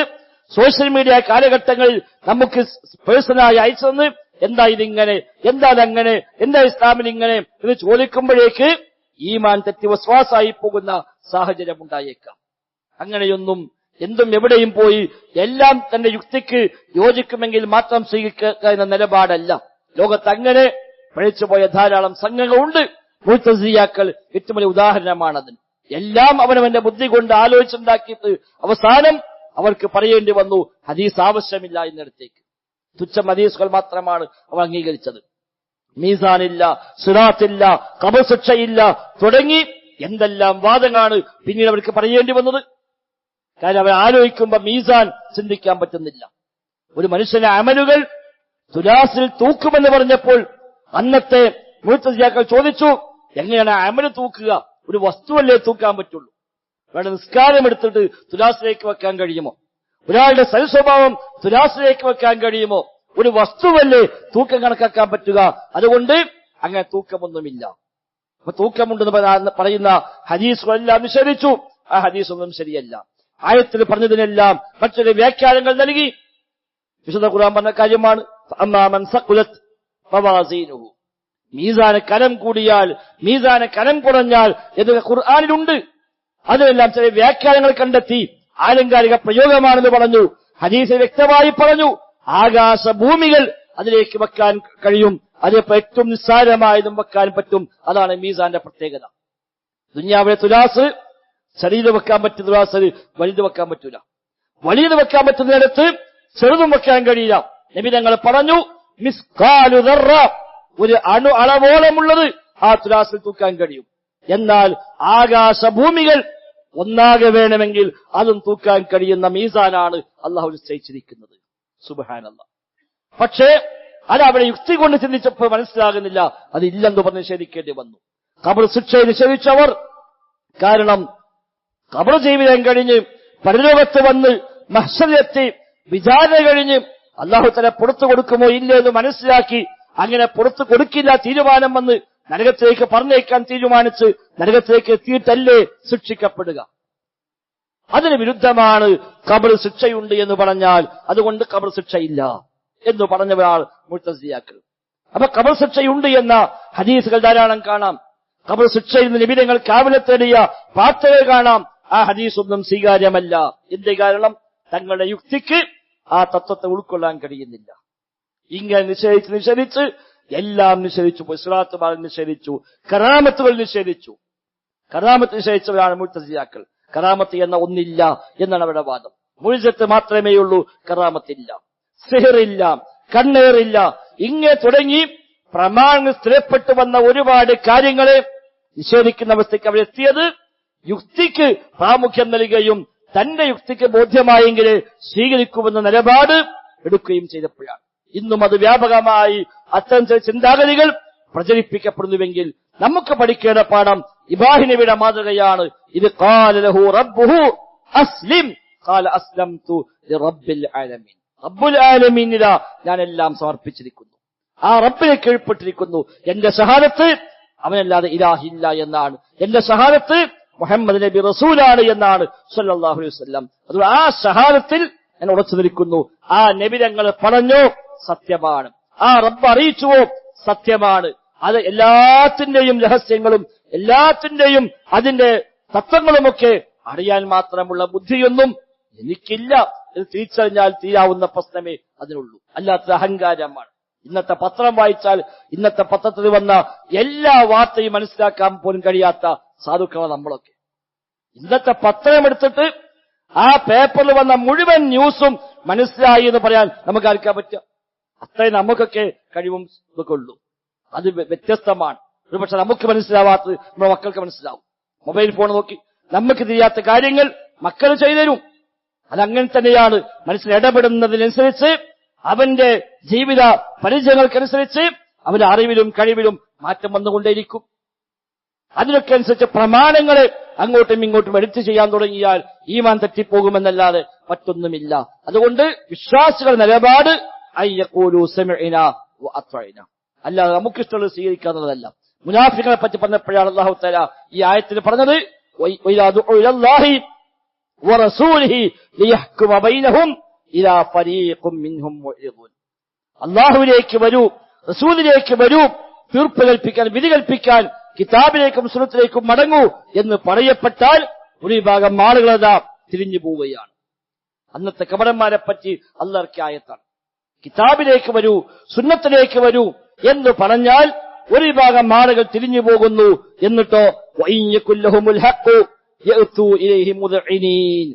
[SPEAKER 1] സോഷ്യൽ മീഡിയ കാലഘട്ടങ്ങളിൽ നമുക്ക് പേഴ്സണലായി അയച്ചു തന്ന് എന്താ ഇതിങ്ങനെ, എന്താ അതങ്ങനെ, എന്താ ഇസ്ലാമിൽ ഇങ്ങനെ എന്ന് ചോദിക്കുമ്പോഴേക്ക് ഈമാൻ തെറ്റി വസ്വാസായി പോകുന്ന സാഹചര്യം ഉണ്ടായേക്കാം. അങ്ങനെയൊന്നും എന്തും എവിടെയും പോയി എല്ലാം തന്റെ യുക്തിക്ക് യോജിക്കുമെങ്കിൽ മാത്രം സ്വീകരിക്കുക എന്ന നിലപാടല്ല. ലോകത്ത് അങ്ങനെ പഴിച്ചുപോയ ധാരാളം സംഘങ്ങളുണ്ട്. മുഅ്തസിലിയാക്കൾ ഏറ്റവും വലിയ ഉദാഹരണമാണതിന്. എല്ലാം അവനവന്റെ ബുദ്ധി കൊണ്ട് ആലോചിച്ചുണ്ടാക്കിയിട്ട് അവസാനം അവർക്ക് പറയേണ്ടി വന്നു ഹദീസ് ആവശ്യമില്ല എന്നിടത്തേക്ക്. തുച്ഛം ഹദീസുകൾ മാത്രമാണ് അവർ അംഗീകരിച്ചത്. മീസാനില്ല, സിറാത്തില്ല, ഖബർ ശിക്ഷയില്ല തുടങ്ങി എന്തെല്ലാം വാദങ്ങളാണ് പിന്നീട് അവർക്ക് പറയേണ്ടി വന്നത്. കാരണം അവർ ആലോചിക്കുമ്പോൾ മീസാൻ ചിന്തിക്കാൻ പറ്റുന്നില്ല. ഒരു മനുഷ്യന്റെ അമലുകൾ തുലാസിൽ തൂക്കുമെന്ന് പറഞ്ഞപ്പോൾ അന്നത്തെ മുഅ്തസിലിയാക്കൾ ചോദിച്ചു, എങ്ങനെയാണ് അമല് തൂക്കുക? ഒരു വസ്തുവല്ലേ തൂക്കാൻ പറ്റുള്ളൂ? വേണ്ട നിസ്കാരം എടുത്തിട്ട് തുലാസിലേക്ക് വെക്കാൻ കഴിയുമോ? ഒരാളുടെ സൽസ്വഭാവം തുലാസിലേക്ക് വെക്കാൻ കഴിയുമോ? ഒരു വസ്തുവല്ലേ തൂക്കം കണക്കാക്കാൻ പറ്റുക? അതുകൊണ്ട് അങ്ങനെ തൂക്കമൊന്നുമില്ല. അപ്പൊ തൂക്കമുണ്ടെന്ന് പറയുന്ന ഹദീസുകളെല്ലാം നിഷേധിച്ചു. ആ ഹദീസൊന്നും ശരിയല്ല. ആയത്തിൽ പറഞ്ഞതിനെല്ലാം മറ്റൊരു വ്യാഖ്യാനങ്ങൾ നൽകി. വിശുദ്ധ ഖുർആൻ പറഞ്ഞ കാര്യമാണ് അമ്മാമൻ സഖുലത് മവാസീനുഹു, മീസാന് കനം കൂടിയാൽ, മീസാന് കനം കുറഞ്ഞാൽ എന്നൊക്കെ ഖുർആനിലുണ്ട്. അതിനെല്ലാം ചില വ്യാഖ്യാനങ്ങൾ കണ്ടെത്തി ആലങ്കാരിക പ്രയോഗമാണെന്ന് പറഞ്ഞു. ഹദീസ് വ്യക്തമായി പറഞ്ഞു ആകാശഭൂമികൾ അതിലേക്ക് വെക്കാൻ കഴിയും, അതിപ്പോ ഏറ്റവും നിസ്സാരമായതും വെക്കാൻ പറ്റും. അതാണ് മീസാന്റെ പ്രത്യേകത. ദുനിയാവിലെ തുലാസ് ചെറിയത് വെക്കാൻ പറ്റുന്ന തുലാസ് വലുത് വെക്കാൻ പറ്റൂല. വലിയത് വെക്കാൻ പറ്റുന്നിടത്ത് ചെറുതും വെക്കാൻ കഴിയില്ല. നബി തങ്ങൾ പറഞ്ഞു മിസ്കാലു ദർറ, ഒരു അണു അളവോളമുള്ളത് ആ തുലാസിൽ തൂക്കാൻ കഴിയും. എന്നാൽ ആകാശഭൂമികൾ ഒന്നാകെ വേണമെങ്കിൽ അതും തൂക്കാൻ കഴിയുന്ന മീസാനാണ് അള്ളാഹു നിശ്ചയിച്ചിരിക്കുന്നത്. സുബ്ഹാനല്ലാഹ്. പക്ഷേ അത് അവിടെ യുക്തി കൊണ്ട് ചിന്തിച്ചപ്പോൾ മനസ്സിലാകുന്നില്ല, അതില്ലെന്ന് പറഞ്ഞ് നിഷേധിക്കേണ്ടി വന്നു. ഖബർ ശിക്ഷയെ നിഷേധിച്ചവർ, കാരണം ഖബർ ജീവിതം കഴിഞ്ഞ് പരലോകത്ത് വന്ന് മഹ്ശറിലെത്തി വിചാരണ കഴിഞ്ഞ് അല്ലാഹു തആല പുറത്തു കൊടുക്കുമോ ഇല്ലേ എന്ന് മനസ്സിലാക്കി അങ്ങനെ പുറത്തു കൊടുക്കില്ല തീരുമാനം വന്ന് നരകത്തിലേക്ക് പറഞ്ഞേക്കാൻ തീരുമാനിച്ച് നരകത്തിലേക്ക് എത്തിയിട്ടല്ലേ ശിക്ഷിക്കപ്പെടുക. അതിന് വിരുദ്ധമാണ് ഖബർ ശിക്ഷയുണ്ട് എന്ന് പറഞ്ഞാൽ അതുകൊണ്ട് ഖബർ ശിക്ഷയില്ല എന്ന് പറഞ്ഞവരാൾ മുഅ്തസിലിയാക്കൾ. അപ്പൊ ഖബർ ശിക്ഷയുണ്ട് എന്ന ഹദീസുകൾ ധാരാളം കാണാം. ഖബർ ശിക്ഷയിൽ നിന്ന് നിബിധങ്ങൾ കാവലത്തേടിയ വാർത്തകൾ കാണാം. ആ ഹദീസൊന്നും സ്വീകാര്യമല്ല. എന്റെ കാരണം തങ്ങളുടെ യുക്തിക്ക് ആ തത്വത്തെ ഉൾക്കൊള്ളാൻ കഴിയുന്നില്ല. ഇങ്ങനെ നിഷേധിച്ച് എല്ലാം നിഷേധിച്ചു. ഇസ്ലാത്ത് ബാൽ നിഷേധിച്ചു, കറാമത്തുകൾ നിഷേധിച്ചു. കറാമത്ത് നിഷേധിച്ചവരാണ് മുഅ്തസിലിയാക്കൾ. കറാമത്ത് എന്ന ഒന്നില്ല എന്നാണ് അവരുടെ വാദം. മുഅ്ജിസത്ത് മാത്രമേ ഉള്ളൂ, കറാമത്തില്ല, സിഹറില്ല, കണ്ണേറില്ല. ഇങ്ങനെ തുടങ്ങി പ്രമാണങ്ങൾ സ്ഥിരപ്പെട്ടു വന്ന ഒരുപാട് കാര്യങ്ങളെ നിഷേധിക്കുന്ന അവസ്ഥയ്ക്ക് അവരെത്തിയത് യുക്തിക്ക് പ്രാമുഖ്യം നൽകുകയും തന്റെ യുക്തിക്ക് ബോധ്യമായെങ്കിൽ സ്വീകരിക്കുമെന്ന നിലപാട് എടുക്കുകയും ചെയ്തപ്പോഴാണ്. ഇന്നും അത് വ്യാപകമായി അത്തരം ചില ചിന്താഗതികൾ പ്രചരിപ്പിക്കപ്പെടുന്നുവെങ്കിൽ നമുക്ക് പഠിക്കേണ്ട പാഠം ഇബ്രാഹിം നബിയുടെ മാതൃകയാണ്. ഇത് ഖാല ലഹു റബ്ബുഹു അസ്ലിം ഖാല അസ്ലംതു ലിറബ്ബിൽ ആലമീൻ. റബ്ബുൽ ആലമീനില ഞാൻ എല്ലാം സമർപ്പിച്ചിരിക്കുന്നു, ആ റബ്ബിനെ കീഴ്പ്പെട്ടിരിക്കുന്നു. എന്റെ ഷഹാദത്ത് അവനല്ലാതെ ഇലാഹില്ല എന്നാണ്. എന്റെ ഷഹാദത്ത് മുഹമ്മദ് നബി റസൂലാണ് എന്നാണ് സല്ലല്ലാഹു അലൈഹി വസല്ലം. അതുകൊണ്ട് ആ ഷഹാദത്തിൽ ഞാൻ ഉറച്ചു നിൽക്കുന്നു. ആ നബി തങ്ങൾ പറഞ്ഞോ സത്യമാണ്, ആ റബ്ബ് അറിയിച്ചുവോ സത്യമാണ്. അത് എല്ലാത്തിന്റെയും രഹസ്യങ്ങളും എല്ലാത്തിന്റെയും അതിന്റെ തത്വങ്ങളുമൊക്കെ അറിയാൻ മാത്രമുള്ള ബുദ്ധിയൊന്നും എനിക്കില്ല. ഇത് തിരിച്ചറിഞ്ഞാൽ തീരാവുന്ന പ്രശ്നമേ അതിനുള്ളൂ, അല്ലാത്ത അഹങ്കാരമാണ്. ഇന്നത്തെ പത്രം വായിച്ചാൽ ഇന്നത്തെ പത്രത്തിൽ വന്ന എല്ലാ വാർത്തയും മനസ്സിലാക്കാൻ പോലും കഴിയാത്ത സാധുക്കളാണ് നമ്മളൊക്കെ. ഇന്നത്തെ പത്രം എടുത്തിട്ട് ആ പേപ്പറിൽ വന്ന മുഴുവൻ ന്യൂസും മനസ്സിലായി എന്ന് പറയാൻ നമുക്ക് ആർക്കാൻ പറ്റുക? അത്രയും നമുക്കൊക്കെ കഴിവും ഇതൊക്കെ ഉള്ളൂ. അത് വ്യത്യസ്തമാണ്. ഒരു പക്ഷെ നമുക്ക് മനസ്സിലാവാത്തത് നമ്മുടെ മക്കൾക്ക് മനസ്സിലാവും. മൊബൈൽ ഫോൺ നോക്കി നമുക്ക് തിരിയാത്ത കാര്യങ്ങൾ മക്കൾ ചെയ്തു. അതങ്ങനെ തന്നെയാണ്. മനസ്സിൽ ഇടപെടുന്നതിനനുസരിച്ച് അവന്റെ ജീവിത പരിചയങ്ങൾക്കനുസരിച്ച് അവന്റെ അറിവിലും കഴിവിലും മാറ്റം വന്നുകൊണ്ടേയിരിക്കും. അതിനൊക്കെ അനുസരിച്ച് പ്രമാണങ്ങളെ അങ്ങോട്ടും ഇങ്ങോട്ടും എടുത്തു ചെയ്യാൻ തുടങ്ങിയാൽ ഈമാൻ തെറ്റിപ്പോകുമെന്നല്ലാതെ മറ്റൊന്നുമില്ല. അതുകൊണ്ട് വിശ്വാസികളുടെ നിലപാട് അയ്യഖൂലു സമിഅനാ വഅത്വഅനാ, അല്ലാതെ നമുക്കിഷ്ടമുള്ളത് സ്വീകരിക്കാവുന്നതല്ല. മുനാഫിഖുകളെ പറ്റി പറഞ്ഞപ്പോഴാണ് അല്ലാഹു തആല ഈ ആയത്തിൽ പറഞ്ഞത് വഇദാ ദുഉ ഇലല്ലാഹി വറസൂലിഹി ലിയഹ്കുമ ബൈനഹും ഇലാ ഫരീഖും മിൻഹും മുഅ്രിദൂൻ. അല്ലാഹുവിലേക്ക് വരൂ, റസൂലിലേക്ക് വരൂ, തീർപ്പ് കൽപ്പിക്കാൻ, വിധി കൽപ്പിക്കാൻ കിതാബിലേക്കും സുന്നത്തിലേക്കും മടങ്ങൂ എന്ന് പറയപ്പെട്ടാൽ ഒരു വിഭാഗം ആളുകളതാ തിരിഞ്ഞു പോവുകയാണ്. അന്നത്തെ കപടന്മാരെ പറ്റി അല്ലാഹു ഇറക്കിയ ആയത്താണ്. കിതാബിലേക്ക് വരൂ, സുന്നത്തിലേക്ക് വരൂ എന്ന് പറഞ്ഞാൽ ഒരു വിഭാഗം ആളുകൾ തിരിഞ്ഞു പോകുന്നു. എന്നിട്ടോ വഇയ്യകുല്ലഹുൽ ഹഖ് യഅതു ഇലൈഹി മുദ്ഇനീൻ,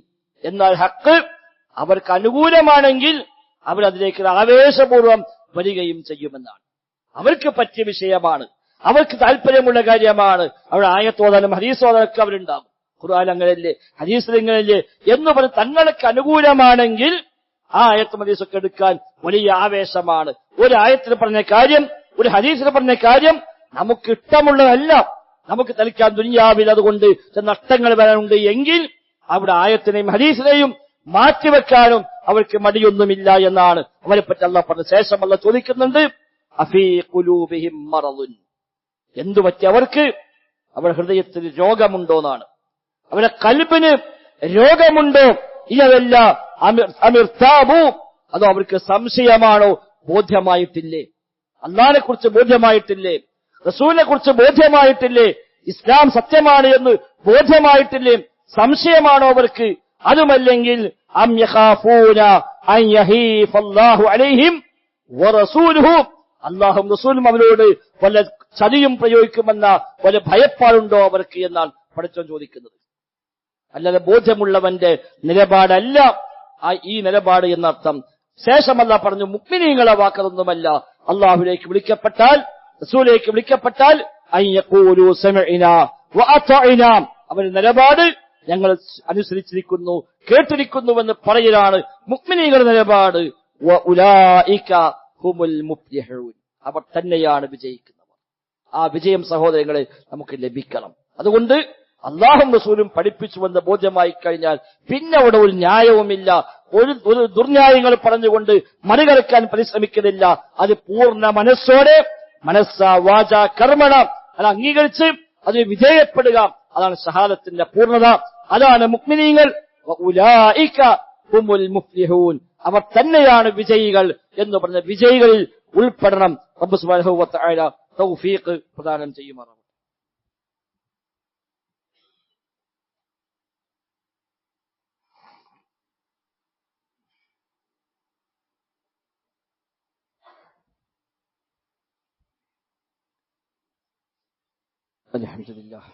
[SPEAKER 1] എന്നാൽ ഹഖ് അവർക്ക് അനുകൂലമാണെങ്കിൽ അവരതിലേക്ക് ആവേശപൂർവ്വം വരികയും ചെയ്യുമെന്നാണ്. അവർക്ക് പറ്റിയ വിഷയമാണ്, അവർക്ക് താല്പര്യമുള്ള കാര്യമാണ്. അവിടെ ആയത്തോതാനും ഹദീസോതാനൊക്കെ അവരുണ്ടാകും. ഖുർആൻ അങ്ങനെയല്ലേ, ഹദീസിൽ ഇങ്ങനെയല്ലേ എന്ന് പറഞ്ഞ് തങ്ങൾക്ക് അനുകൂലമാണെങ്കിൽ ആ ആയത്തും ഹദീസൊക്കെ എടുക്കാൻ വലിയ ആവേശമാണ്. ഒരു ആയത്തിൽ പറഞ്ഞ കാര്യം, ഒരു ഹദീസിൽ പറഞ്ഞ കാര്യം നമുക്ക് ഇഷ്ടമുള്ളതല്ല, നമുക്ക് തലിക്കാൻ ദുനിയാവിൽ അതുകൊണ്ട് നഷ്ടങ്ങൾ വരാനുണ്ട് എങ്കിൽ അവിടെ ആയത്തിനെയും ഹദീസിനെയും മാറ്റിവെക്കാനും അവർക്ക് മടിയൊന്നുമില്ല എന്നാണ് അവരെ പറ്റി അല്ലാഹു പറഞ്ഞ ശേഷം അല്ലാഹു ചോദിക്കുന്നുണ്ട് അഫീ ഖുലൂബിഹിം മറദുൻ, എന്തു പറ്റി അവർക്ക്? അവരുടെ ഹൃദയത്തിൽ രോഗമുണ്ടോന്നാണ്, അവരുടെ ഖൽബിന് രോഗമുണ്ടോ? ഇതല്ല അമിർതാബു, അതോ അവർക്ക് സംശയമാണോ? ബോധ്യമായിട്ടില്ലേ? അല്ലാഹുവിനെ കുറിച്ച് ബോധ്യമായിട്ടില്ലേ? റസൂലിനെ കുറിച്ച് ബോധ്യമായിട്ടില്ലേ? ഇസ്ലാം സത്യമാണ് എന്ന് ബോധ്യമായിട്ടില്ലേ? സംശയമാണോ അവർക്ക്? അതുമല്ലെങ്കിൽ അം യഖാഫൂന അൻ യഹീഫല്ലാഹു അലൈഹിം വറസൂലുഹു, അല്ലാഹും റസൂലും അവരോട് വല്ല ചതിയും പ്രയോഗിക്കുമെന്ന വല്ല ഭയപ്പാടുണ്ടോ അവർക്ക് എന്നാണ് പടച്ചോൻ ചോദിക്കുന്നത്. അല്ലാതെ ബോധ്യമുള്ളവന്റെ നിലപാടല്ല ഈ നിലപാട് എന്നർത്ഥം. ശേഷം അല്ലാഹു പറഞ്ഞു മുഅ്മിനീങ്ങളെ വാക്കതൊന്നുമല്ല. അല്ലാഹുവിലേക്ക് വിളിക്കപ്പെട്ടാൽ, റസൂലിലേക്ക് വിളിക്കപ്പെട്ടാൽ അയ്യഖൂലു സമിഅനാ വഅതഅനാ, അവരുടെ നിലപാട് ഞങ്ങൾ അനുസരിച്ചിരിക്കുന്നു, കേട്ടിരിക്കുന്നുവെന്ന് പറയലാണ് മുഅ്മിനീങ്ങളുടെ നിലപാട്. വഉലൈക ഹുമുൽ മുഫ്ലിഹൂൻ, അവർ തന്നെയാണ് വിജയിക്കുന്നവർ. ആ വിജയം സഹോദരങ്ങളെ നമുക്ക് ലഭിക്കണം. അതുകൊണ്ട് അല്ലാഹും റസൂലും പഠിപ്പിച്ചുവെന്ന് ബോധ്യമായി കഴിഞ്ഞാൽ പിന്നെ അവിടെ ഒരു ന്യായവുമില്ല. ഒരു ദുർന്യായങ്ങൾ പറഞ്ഞുകൊണ്ട് മറികടക്കാൻ പരിശ്രമിക്കുന്നില്ല. അത് പൂർണ്ണ മനസ്സോടെ, മനസ്സ വാച കർമ്മണ, അത് അംഗീകരിച്ച് അത് വിധേയപ്പെടുക. അതാണ് ഷഹാദത്തിന്റെ പൂർണ്ണത. അതാണ് മുഅ്മിനീങ്ങൾ. വഉലൈക ഹുമുൽ മുഫ്ലിഹൂൻ, അവർ തന്നെയാണ് വിജയികൾ എന്ന് പറഞ്ഞ വിജയികളിൽ ഉൾപ്പെടണം. റബ്ബ് സുബ്ഹാനഹു വ തആല തൗഫീഖ് പ്രദാനം ചെയ്യുമാറാവട്ടെ. അൽഹംദുലില്ലാഹ്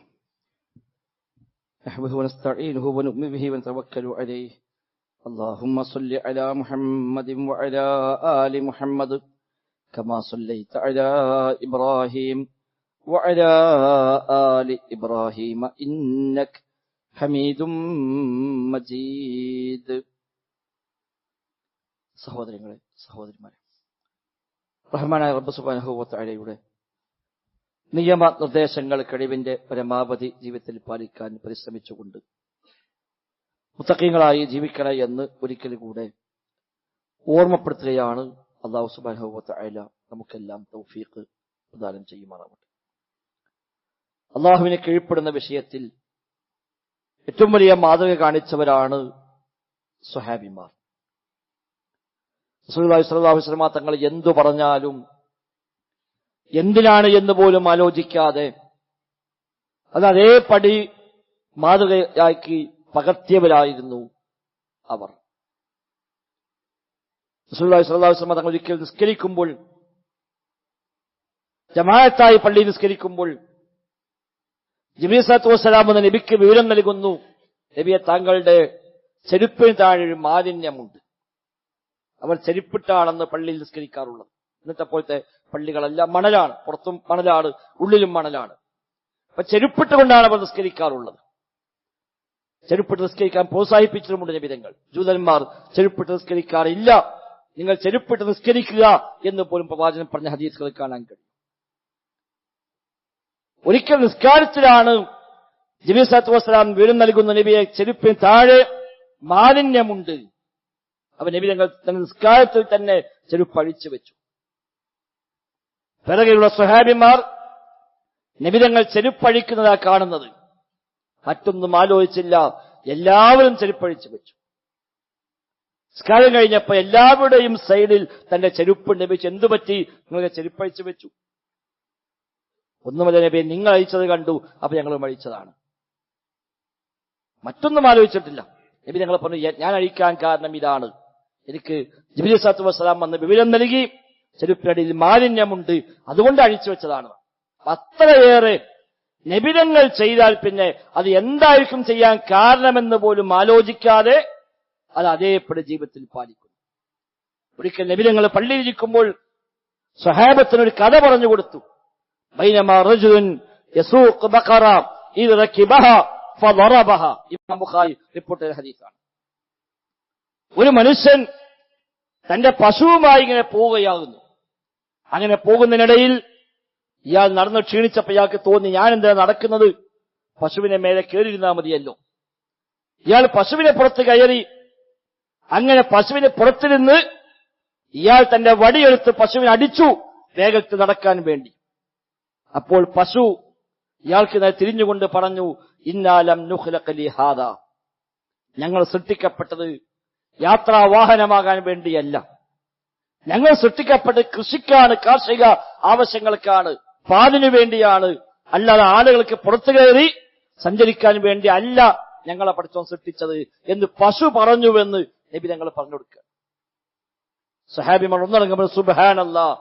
[SPEAKER 1] നഹ്മദുഹു വനസ്തഈനുഹു വനു'മിനു ബിഹി വനതവക്കലു അലൈഹി. اللهم صل على محمد وعلى آل محمد كما صليت على إبراهيم وعلى آل إبراهيم إنك حميد مجيد. സഹോദരങ്ങളെ, സഹോദരിമാരെ, റഹ്മാനായ റബ്ബ് സുബ്ഹാനഹു വ തആലയുടെ നിയമനിർദ്ദേശങ്ങൾ കഴിവിന്റെ പരമാവധി ജീവിതത്തിൽ പാലിക്കാൻ പരിശ്രമിച്ചുകൊണ്ട് മുത്തഖീങ്ങളായി ജീവിക്കണേ എന്ന് ഒരിക്കൽ കൂടെ ഓർമ്മപ്പെടുത്തുകയാണ്. അല്ലാഹു സുബ്ഹാനഹു വ തആല നമുക്കെല്ലാം തൗഫീഖ് പ്രദാനം ചെയ്യുമാറാവട്ടെ. അല്ലാഹുവിനെ കീഴ്പ്പെടുന്ന വിഷയത്തിൽ ഏറ്റവും വലിയ മാതൃക കാണിച്ചവരാണ് സ്വഹാബിമാർ. റസൂലുള്ളാഹി സ്വല്ലല്ലാഹു അലൈഹി വസല്ലം തങ്ങൾ എന്തു പറഞ്ഞാലും എന്തിനാണ് എന്ന് പോലും ആലോചിക്കാതെ അത് അതേപടി മാതൃകയാക്കി പകർത്തിയവരായിരുന്നു അവർ. റസൂലുള്ളാഹി സ്വല്ലല്ലാഹു അലൈഹി വസല്ലം തങ്ങൾ ഒരിക്കൽ നിസ്കരിക്കുമ്പോൾ, ജമാഅത്തായി പള്ളിയിൽ നിസ്കരിക്കുമ്പോൾ, ജിബ്രീൽ സ്വല്ലല്ലാഹു അലൈഹി വസല്ലം എന്ന നബിക്ക് വിവരം നൽകുന്നു, നബിയെ താങ്കളുടെ ചെരുപ്പിന് താഴെ ഒരു മാലിന്യമുണ്ട്. അവർ ചെരുപ്പിട്ടാണെന്ന് പള്ളിയിൽ നിസ്കരിക്കാറുള്ളത്. ഇന്നത്തെ പോലത്തെ പള്ളികളെല്ലാം മണലാണ്, പുറത്തും മണലാണ്, ഉള്ളിലും മണലാണ്. അപ്പൊ ചെരുപ്പിട്ടുകൊണ്ടാണ് അവർ നിസ്കരിക്കാറുള്ളത്. ചെരുപ്പിട്ട് നിസ്കരിക്കാൻ പ്രോത്സാഹിപ്പിച്ചിട്ടുമുണ്ട് നബിതങ്ങൾ. ജൂതന്മാർ ചെരുപ്പിട്ട് നിസ്കരിക്കാറില്ല, നിങ്ങൾ ചെരുപ്പിട്ട് നിസ്കരിക്കുക എന്ന് പോലും പ്രവാചകൻ പറഞ്ഞ ഹദീസുകൾ കാണാൻ കഴിയും. ഒരിക്കൽ നിസ്കാരത്തിലാണ് ജിബ്രീൽ സ്വല്ലല്ലാഹു അലൈഹി വസല്ലം വിവരം നൽകുന്ന നബിയെ ചെരുപ്പിന് താഴെ മാലിന്യമുണ്ട്. അവ നബിതങ്ങൾ തന്റെ നിസ്കാരത്തിൽ തന്നെ ചെരുപ്പ് അഴിച്ചു വെച്ചു. പിറകെയുള്ള സ്വഹാബിമാർ നബിതങ്ങൾ ചെരുപ്പഴിക്കുന്നതാ കാണുന്നത്. മറ്റൊന്നും ആലോചിച്ചില്ല, എല്ലാവരും ചെരുപ്പഴിച്ചു വെച്ചു. നിസ്കാരം കഴിഞ്ഞപ്പോ എല്ലാവരുടെയും സൈഡിൽ തന്റെ ചെരുപ്പ് നബിച്ച്, എന്തു പറ്റി നിങ്ങൾക്ക് ചെരുപ്പഴിച്ചു വെച്ചു? ഒന്നുമല്ല നബിയെ, നിങ്ങൾ അഴിച്ചത് കണ്ടു, അപ്പൊ ഞങ്ങളും അഴിച്ചതാണ്. മറ്റൊന്നും ആലോചിച്ചിട്ടില്ല. നബി ഞങ്ങൾ പറഞ്ഞു, ഞാൻ അഴിക്കാൻ കാരണം ഇതാണ്, എനിക്ക് ജിബ്രീൽ സ്വല്ലല്ലാഹു അലൈഹി വസല്ലം വന്ന് വിവരം നൽകി, ചെരുപ്പിനടിയിൽ മാലിന്യമുണ്ട്, അതുകൊണ്ട് അഴിച്ചു വെച്ചതാണ്. അത്രയേറെ നബിതങ്ങൾ ചെയ്താൽ പിന്നെ അത് എന്തായിരിക്കും ചെയ്യാൻ കാരണമെന്ന് പോലും ആലോചിക്കാതെ അത് അതേപടി ജീവിതത്തിൽ പാലിക്കുന്നു. ഒരിക്കൽ നബിതങ്ങൾ പള്ളിയിലിരിക്കുമ്പോൾ സ്വഹാബത്തിനൊരു കഥ പറഞ്ഞു കൊടുത്തു. ബൈനമാ റജുലുൻ യസൂഖ് ബഖറ ഇദ് റകിബഹ ഫദറബഹ. ഇമാം ബുഖാരി റിപ്പോർട്ട് ചെയ്ത ഹദീസാണ്. ഒരു മനുഷ്യൻ തന്റെ പശുവുമായി ഇങ്ങനെ പോവുകയാകുന്നു. അങ്ങനെ പോകുന്നതിനിടയിൽ ഇയാൾ നടന്ന് ക്ഷീണിച്ചപ്പോൾ ഇയാൾക്ക് തോന്നി, ഞാൻ എന്താ നടക്കുന്നത്, പശുവിനെ മേലെ കയറിയിരുന്നാൽ മതിയല്ലോ. ഇയാൾ പശുവിനെ പുറത്ത് കയറി. അങ്ങനെ പശുവിനെ പുറത്തിരുന്ന് ഇയാൾ തന്റെ വടിയെടുത്ത് പശുവിനെ അടിച്ചു, വേഗത്തിൽ നടക്കാൻ വേണ്ടി. അപ്പോൾ പശു ഇയാൾക്ക് തിരിഞ്ഞുകൊണ്ട് പറഞ്ഞു, ഇന്നാലം നുഖ്ലഖ ലിഹാദാ, ഞങ്ങൾ സൃഷ്ടിക്കപ്പെട്ടത് യാത്രാവാഹനമാകാൻ വേണ്ടിയല്ല, ഞങ്ങൾ സൃഷ്ടിക്കപ്പെട്ടത് കൃഷിക്കാണ്, കാർഷിക ആവശ്യങ്ങൾക്കാണ്, പാലിനു വേണ്ടിയാണ്, അല്ലാതെ ആളുകൾക്ക് പുറത്തു കയറി സഞ്ചരിക്കാൻ വേണ്ടി അല്ല ഞങ്ങളെ പഠിച്ചോൻ സൃഷ്ടിച്ചത് എന്ന് പശു പറഞ്ഞുവെന്ന് നബി ഞങ്ങൾ പറഞ്ഞു കൊടുക്കുക. സഹാബിമാർ ഒന്നിറങ്ങുമ്പോൾ സുബ്ഹാനല്ലാഹ്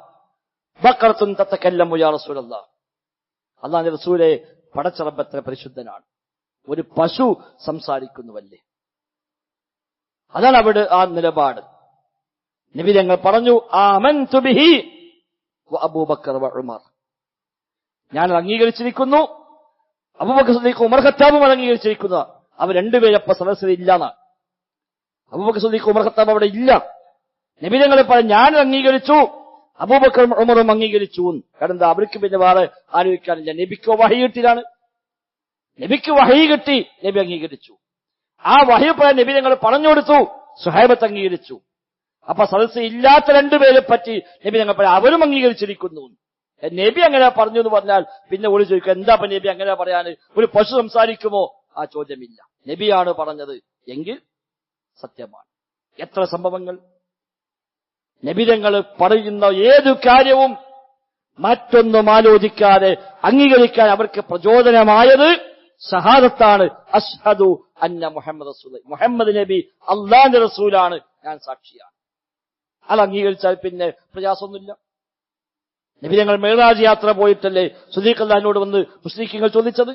[SPEAKER 1] ബഖറത്തുൻ തതകല്ലമു യാ റസൂലല്ലാഹ്, അല്ലാഹുവിന്റെ റസൂലേ, പടച്ച റബ്ബ് എത്ര പരിശുദ്ധനാണ്, ഒരു പശു സംസാരിക്കുന്നുവല്ലേ. അതാണ് അവിടെ ആ നിലപാട്. നബി തങ്ങൾ പറഞ്ഞു, ആമൻതു ബിഹി വ അബൂബക്കർ വ ഉമർ. ഞാൻ അംഗീകരിച്ചിരിക്കുന്നു, അബൂബക്കർ സിദ്ദീഖ് ഉമർ ഖത്താബും അംഗീകരിച്ചിരിക്കുന്നു. അവർ രണ്ടുപേരപ്പ സദസ്സിലില്ലാന്ന്. അബൂബക്കർ സിദ്ദീഖ് ഉമർ ഖത്താബ് അവിടെ ഇല്ല. നബി തങ്ങൾ പറഞ്ഞു, ഞാൻ അംഗീകരിച്ചു, അബൂബക്കറും ഉമറും അംഗീകരിച്ചു. കാരണം എന്താ, അവർക്ക് പിന്നെ വേറെ ആലോചിക്കാനില്ല. നബിക്ക് വഹി കിട്ടിയതാണ്. നബിക്ക് വഹി കിട്ടി, നബി അംഗീകരിച്ചു. ആ വഹി പറയാൻ നബി തങ്ങൾ പറഞ്ഞു കൊടുത്തു, സുഹൈബത്ത് അംഗീകരിച്ചു. അപ്പൊ സദസ്സ് ഇല്ലാത്ത രണ്ടുപേരെ പറ്റി നബി തങ്ങൾ പറയാം, അവരും അംഗീകരിച്ചിരിക്കുന്നു. നബി അങ്ങനെ പറഞ്ഞു എന്ന് പറഞ്ഞാൽ പിന്നെ ഒരു ചോദിക്കും, എന്താ നബി അങ്ങനെ പറയാൻ, ഒരു പശു സംസാരിക്കുമോ? ആ ചോദ്യമില്ല. നബിയാണ് പറഞ്ഞത് എങ്കിൽ സത്യമാണ്. എത്ര സംഭവങ്ങൾ! നബിതങ്ങൾ പറയുന്ന ഏതു കാര്യവും മറ്റൊന്നും ആലോചിക്കാതെ അംഗീകരിക്കാൻ അവർക്ക് പ്രചോദനമായത് ഷഹാദത്താണ്. അഷ്ഹദു അന്ന മുഹമ്മദ് റസൂൽ, മുഹമ്മദ് നബി അല്ലാഹുവിന്റെ റസൂലാണ്, ഞാൻ സാക്ഷിയാണ്. അത് അംഗീകരിച്ചാൽ പിന്നെ പ്രയാസമൊന്നുമില്ല. നബിതങ്ങൾ മിഅ്റാജ് യാത്ര പോയിട്ടല്ലേ സിദ്ദീഖ് റളിയല്ലാഹുവിനോട് വന്ന് മുശ്രിക്കുകൾ ചോദിച്ചത്?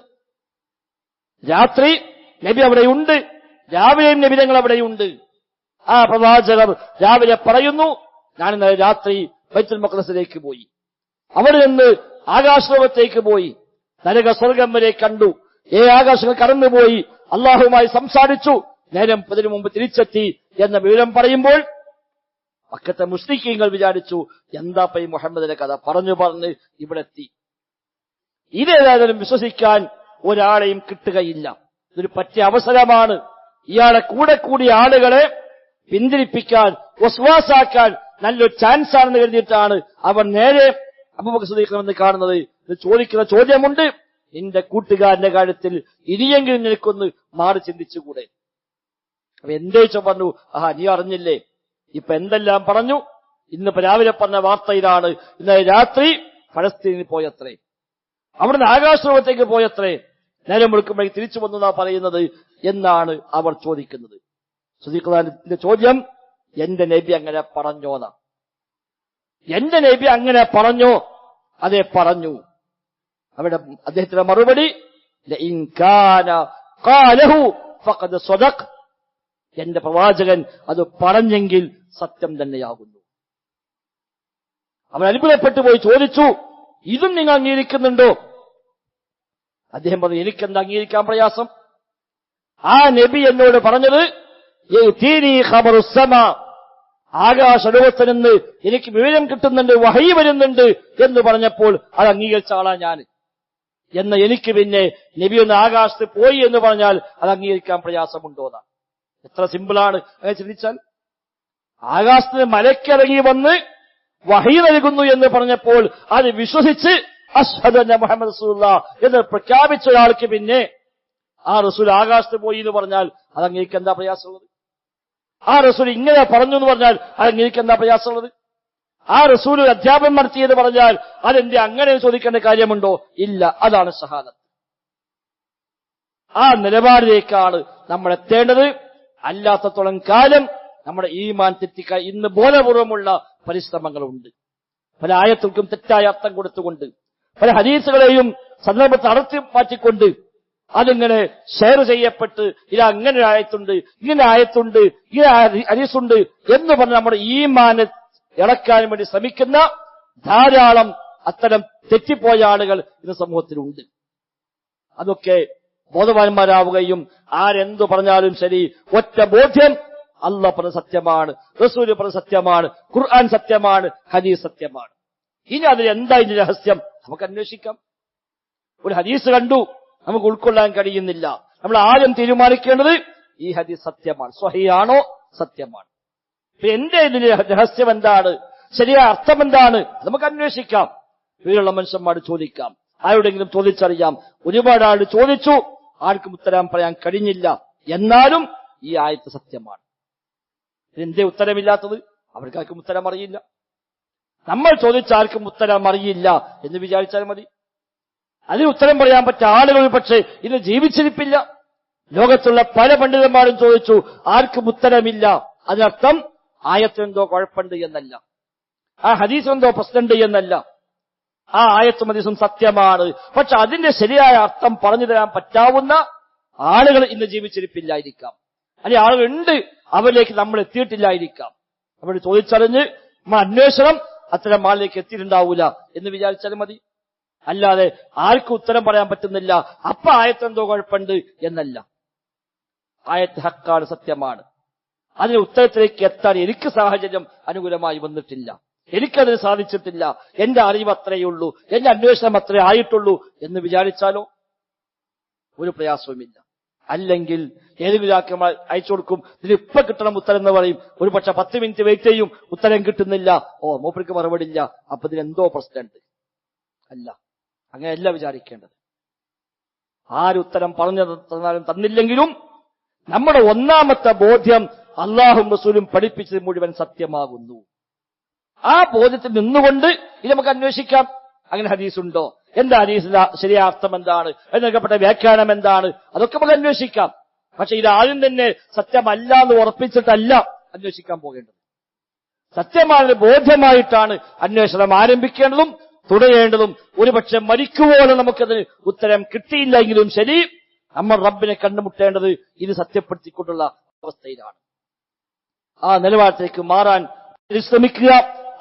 [SPEAKER 1] രാത്രി നബി അവിടെയുണ്ട്, രാവിലെയും നബിതങ്ങൾ അവിടെയുണ്ട്. ആ പ്രവാചകർ രാവിലെ പറയുന്നു, ഞാൻ ഇന്നലെ രാത്രി ബൈത്തുൽ മഖ്ദസിലേക്ക് പോയി, അവിടെ നിന്ന് ആകാശലോകത്തേക്ക് പോയി, നരക സ്വർഗം വരെ കണ്ടു, ആകാശങ്ങൾ കടന്നുപോയി, അള്ളാഹുമായി സംസാരിച്ചു, നേരം അതിനു മുമ്പ് തിരിച്ചെത്തി എന്ന വിവരം പറയുമ്പോൾ മക്കത്തെ മുശ്രിക്കീങ്ങൾ വിചാരിച്ചു, എന്താ ഈ മുഹമ്മദിന്റെ കഥ പറഞ്ഞു പറഞ്ഞ് ഇവിടെ എത്തി. ഇതേതായാലും വിശ്വസിക്കാൻ ഒരാളെയും കിട്ടുകയില്ല. ഇതൊരു പറ്റിയ അവസരമാണ്. ഇയാളെ കൂടെ കൂടിയ ആളുകളെ പിന്തിരിപ്പിക്കാൻ, വസ്വാസാക്കാൻ നല്ലൊരു ചാൻസ് ആണെന്ന് കരുതിയിട്ടാണ് അവർ നേരെ അബൂബക്കർ സിദ്ദീഖിനെ കാണുന്നത്. ഇത് ചോദിക്കുന്ന ചോദ്യമുണ്ട്, നിന്റെ കൂട്ടുകാരന്റെ കാര്യത്തിൽ ഇനിയെങ്കിലും നിനക്കൊന്ന് മാറി ചിന്തിച്ചുകൂടെ? അപ്പൊ എന്തേച്ചോ പറഞ്ഞു, നീ അറിഞ്ഞില്ലേ, ഇപ്പൊ എന്തെല്ലാം പറഞ്ഞു. ഇന്നിപ്പോ രാവിലെ പറഞ്ഞ വാർത്ത ഇതാണ്, ഇന്നലെ രാത്രി ഫലസ്തീനിൽ പോയത്രേ, അവിടുന്ന് ആകാശലോകത്തേക്ക് പോയത്രേ, നേരം വെളുക്കുമ്പോഴേക്ക് തിരിച്ചു വന്നു പറയുന്നത് എന്നാണ് അവർ ചോദിക്കുന്നത്. സിദ്ദീഖിന്റെ ചോദ്യം, എന്റെ നബി അങ്ങനെ പറഞ്ഞോന്നാ. എന്റെ നബി അങ്ങനെ പറഞ്ഞോ? അതെ, പറഞ്ഞു. അവിടെ അദ്ദേഹത്തിന്റെ മറുപടി, ലഇൻ കാന ഖാലഹു ഫഖദ് സദഖ, എന്റെ പ്രവാചകൻ അത് പറഞ്ഞെങ്കിൽ സത്യം തന്നെയാകുന്നു. അവൻ അത്ഭുതപ്പെട്ടു പോയി ചോദിച്ചു, ഇതും നിങ്ങൾ അംഗീകരിക്കുന്നുണ്ടോ? അദ്ദേഹം പറഞ്ഞു, എനിക്കെന്താ അംഗീകരിക്കാൻ പ്രയാസം? ആ നബി എന്നോട് പറഞ്ഞത്, ആകാശലോകത്തിൽ നിന്ന് എനിക്ക് വിവരം കിട്ടുന്നുണ്ട്, വഹയി വരുന്നുണ്ട് എന്ന് പറഞ്ഞപ്പോൾ അത് അംഗീകരിച്ച ആളാ ഞാൻ. എന്ന് എനിക്ക് പിന്നെ നബി ഒന്ന് ആകാശത്ത് പോയി എന്ന് പറഞ്ഞാൽ അത് അംഗീകരിക്കാൻ പ്രയാസമുണ്ടോന്നാ. എത്ര സിമ്പിളാണ് അങ്ങനെ ചിന്തിച്ചാൽ. ആകാശത്തിന് മലക്കിറങ്ങി വന്ന് വഹയി നൽകുന്നു എന്ന് പറഞ്ഞപ്പോൾ അത് വിശ്വസിച്ച് അഷ്ഹദു അന്ന മുഹമ്മദ് റസൂലുള്ളാഹ് എന്ന് പ്രഖ്യാപിച്ച ഒരാൾക്ക് പിന്നെ ആ റസൂൽ ആകാശത്ത് പോയി എന്ന് പറഞ്ഞാൽ അത് അംഗീകരിക്കാൻ എന്താ പ്രയാസമുള്ളത്? ആ റസൂൽ ഇങ്ങനെ പറഞ്ഞു എന്ന് പറഞ്ഞാൽ അത് അംഗീകരിക്കാൻ എന്താ പ്രയാസമുള്ളത്? ആ റസൂൽ അധ്യാപനം നടത്തിയെന്ന് പറഞ്ഞാൽ അതെന്ത് അങ്ങനെ ചോദിക്കേണ്ട കാര്യമുണ്ടോ? ഇല്ല. അതാണ് ഷഹാദത്ത്. ആ നിലപാടിലേക്കാണ് നമ്മൾ എത്തേണ്ടത്. അല്ലാത്തത്തോളം കാലം നമ്മുടെ ഈമാൻ തെറ്റിക്കാൻ ഇന്ന് ബോധപൂർവമുള്ള പരിശ്രമങ്ങളുണ്ട്. പല ആയത്തുകൾക്കും തെറ്റായ അർത്ഥം കൊടുത്തുകൊണ്ട്, പല ഹദീസുകളെയും സന്ദർഭത്തെ അടർത്തി മാറ്റിക്കൊണ്ട് അതിങ്ങനെ ഷെയർ ചെയ്യപ്പെട്ട് ഇത് അങ്ങനെ ഒരു ആയത്തുണ്ട്, ഇങ്ങനെ ആയത്തുണ്ട്, ഇങ്ങനെ ഹദീസുണ്ട് എന്ന് പറഞ്ഞ് നമ്മുടെ ഈമാനെ ഇളക്കാൻ വേണ്ടി ശ്രമിക്കുന്ന ധാരാളം അത്തരം തെറ്റിപ്പോയ ആളുകൾ ഇന്ന് സമൂഹത്തിലുണ്ട്. അതൊക്കെ ബോധവാന്മാരാവുകയും ആരെന്തു പറഞ്ഞാലും ശരി, ഒറ്റ ബോധ്യം, അല്ലാഹ് പറഞ്ഞ സത്യമാണ്, റസൂൽ പറഞ്ഞ സത്യമാണ്, ഖുർആൻ സത്യമാണ്, ഹദീസ് സത്യമാണ്. ഇനി അതിൽ എന്താ ഇതിന്റെ രഹസ്യം നമുക്ക് അന്വേഷിക്കാം. ഒരു ഹദീസ് കണ്ടു, നമുക്ക് ഉൾക്കൊള്ളാൻ കഴിയുന്നില്ല. നമ്മൾ ആദ്യം തീരുമാനിക്കേണ്ടത് ഈ ഹദീസ് സത്യമാണ്, സ്വഹീഹാണോ, സത്യമാണ്. എന്റെ ഇതിന്റെ രഹസ്യം എന്താണ്, ശരിയായ അർത്ഥം എന്താണ്, നമുക്ക് അന്വേഷിക്കാം. വീടുള്ള മനുഷ്യന്മാർ ചോദിക്കാം, ആരോടെങ്കിലും ചോദിച്ചറിയാം. ഒരുപാട് ആൾ ചോദിച്ചു, ആർക്കും ഉത്തരം പറയാൻ കഴിഞ്ഞില്ല. എന്നാലും ഈ ആയത്ത് സത്യമാണ്. എന്തേ ഉത്തരമില്ലാത്തത്? അവർക്കാർക്കും ഉത്തരം അറിയില്ല. നമ്മൾ ചോദിച്ച ആർക്കും ഉത്തരം അറിയില്ല എന്ന് വിചാരിച്ചാൽ മതി. അതിന് ഉത്തരം പറയാൻ പറ്റിയ ആളുകൾ പക്ഷേ ഇന്ന് ജീവിച്ചിരിപ്പില്ല. ലോകത്തുള്ള പല പണ്ഡിതന്മാരും ചോദിച്ചു, ആർക്കും ഉത്തരമില്ല. അതിനർത്ഥം ആയത്തിനെന്തോ കുഴപ്പമുണ്ട് എന്നല്ല, ആ ഹദീസിനെന്തോ പ്രശ്നമുണ്ട് എന്നല്ല. ആ ആയത്തും ഹദീസും സത്യമാണ്, പക്ഷെ അതിന്റെ ശരിയായ അർത്ഥം പറഞ്ഞു തരാൻ പറ്റാവുന്ന ആളുകൾ ഇന്ന് ജീവിച്ചിരിപ്പില്ലായിരിക്കാം. അല്ലെങ്കിൽ ആളുകളുണ്ട്, അവരിലേക്ക് നമ്മൾ എത്തിയിട്ടില്ലായിരിക്കാം. അവിടെ ചോദിച്ചറിഞ്ഞ് അന്വേഷണം അത്തരം ആളിലേക്ക് എത്തിയിട്ടുണ്ടാവൂല എന്ന് വിചാരിച്ചാലും മതി. അല്ലാതെ ആർക്കും ഉത്തരം പറയാൻ പറ്റുന്നില്ല, അപ്പൊ ആയത്തെന്തോ കുഴപ്പമുണ്ട് എന്നല്ല. ആയത്ത് ഹക്കാണ്, സത്യമാണ്. അതിന് ഉത്തരത്തിലേക്ക് എത്താൻ എനിക്ക് സാഹചര്യം അനുകൂലമായി വന്നിട്ടില്ല, എനിക്കതിന് സാധിച്ചിട്ടില്ല, എന്റെ അറിവ് അത്രയുള്ളൂ, എന്റെ അന്വേഷണം അത്രേ ആയിട്ടുള്ളൂ എന്ന് വിചാരിച്ചാലോ ഒരു പ്രയാസവുമില്ല. അല്ലെങ്കിൽ ഏതെങ്കിലും ആക്കി അയച്ചു കൊടുക്കും, ഇതിന് ഇപ്പൊ കിട്ടണം ഉത്തരം എന്ന് പറയും. ഒരു പക്ഷെ 10 മിനിറ്റ് വെയിറ്റ് ചെയ്യും, ഉത്തരം കിട്ടുന്നില്ല, മൂപ്പർക്ക് മറുപടി ഇല്ല, അപ്പൊ ഇതിനെന്തോ പ്രശ്നമുണ്ട്. അല്ല, അങ്ങനെയല്ല വിചാരിക്കേണ്ടത്. ആരുത്തരം പറഞ്ഞു തന്നാലും തന്നില്ലെങ്കിലും നമ്മുടെ ഒന്നാമത്തെ ബോധ്യം അള്ളാഹും റസൂലും പഠിപ്പിച്ചത് മുഴുവൻ സത്യമാകുന്നു. ആ ബോധ്യത്തിൽ നിന്നുകൊണ്ട് ഇത് നമുക്ക് അന്വേഷിക്കാം. അങ്ങനെ ഹദീസുണ്ടോ, എന്താ ഹദീസിന്റെ ശരിയായ അർത്ഥം എന്താണ്, അതിന് നൽകപ്പെട്ട വ്യാഖ്യാനം എന്താണ്, അതൊക്കെ നമുക്ക് അന്വേഷിക്കാം. പക്ഷെ ഇത് ആദ്യം തന്നെ സത്യമല്ല എന്ന് ഉറപ്പിച്ചിട്ടല്ല അന്വേഷിക്കാൻ പോകേണ്ടത്. സത്യമായ ബോധ്യമായിട്ടാണ് അന്വേഷണം ആരംഭിക്കേണ്ടതും തുടരേണ്ടതും. ഒരുപക്ഷെ മരിക്കുവോളം നമുക്കതിന് ഉത്തരം കിട്ടിയില്ലെങ്കിലും ശരി, നമ്മൾ റബ്ബിനെ കണ്ടുമുട്ടേണ്ടത് ഇത് സത്യപ്പെടുത്തിക്കൊണ്ടുള്ള അവസ്ഥയിലാണ്. ആ നിലവാരത്തിലേക്ക് മാറാൻ ശ്രമിക്കുക.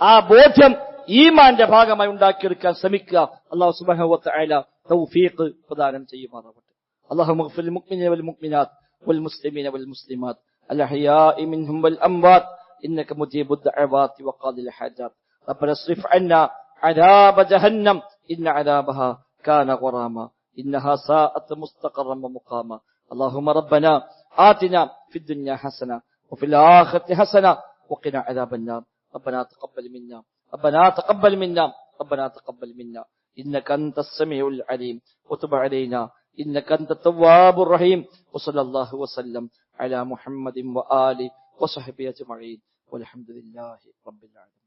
[SPEAKER 1] ആ ബോധ്യം ഈമാന്റെ ഭാഗമായി ഉണ്ടാക്കിയെടുക്കാൻ ശ്രമിക്കുക. അല്ലാഹു സുബ്ഹാനഹു വ തആല തൗഫീഖ് പ്രദാനം ചെയ്യുമാറാവട്ടെ. അല്ലാഹുമ്മ ഗ്ഫിർ ലിൽ മുഅ്മിനീന വൽ മുഅ്മിനാത്ത് വൽ മുസ്ലിമീന വൽ മുസ്ലിമാത്ത് അൽ അഹ്യാഇ മിൻഹും വൽ അംവാത്ത് ഇന്നക മുജീബുദ് ദഅവാതി വ ഖാദിൽ ഹാജാത്ത്. റബ്ബന സ്രിഫ് അന്നാ അദാബ ജഹന്നം ഇന്ന അദാബഹാ കാന ഗറാമ ഇന്നഹാ സാഅത് മുസ്തഖറൻ വ മുഖാമ. അല്ലാഹുമ്മ റബ്ബനാ ആതിനാ ഫിദ് ദുനിയാ ഹസന വഫിൽ ആഖിറതി ഹസന വഖിനാ അദാബൻ നാർ. ربنا تقبل منا ربنا تقبل منا ربنا تقبل منا إنك أنت السميع العليم وتب علينا إنك أنت التواب الرحيم. وصلى الله وسلم على محمد وآله وصحبه أجمعين والحمد لله رب العالمين.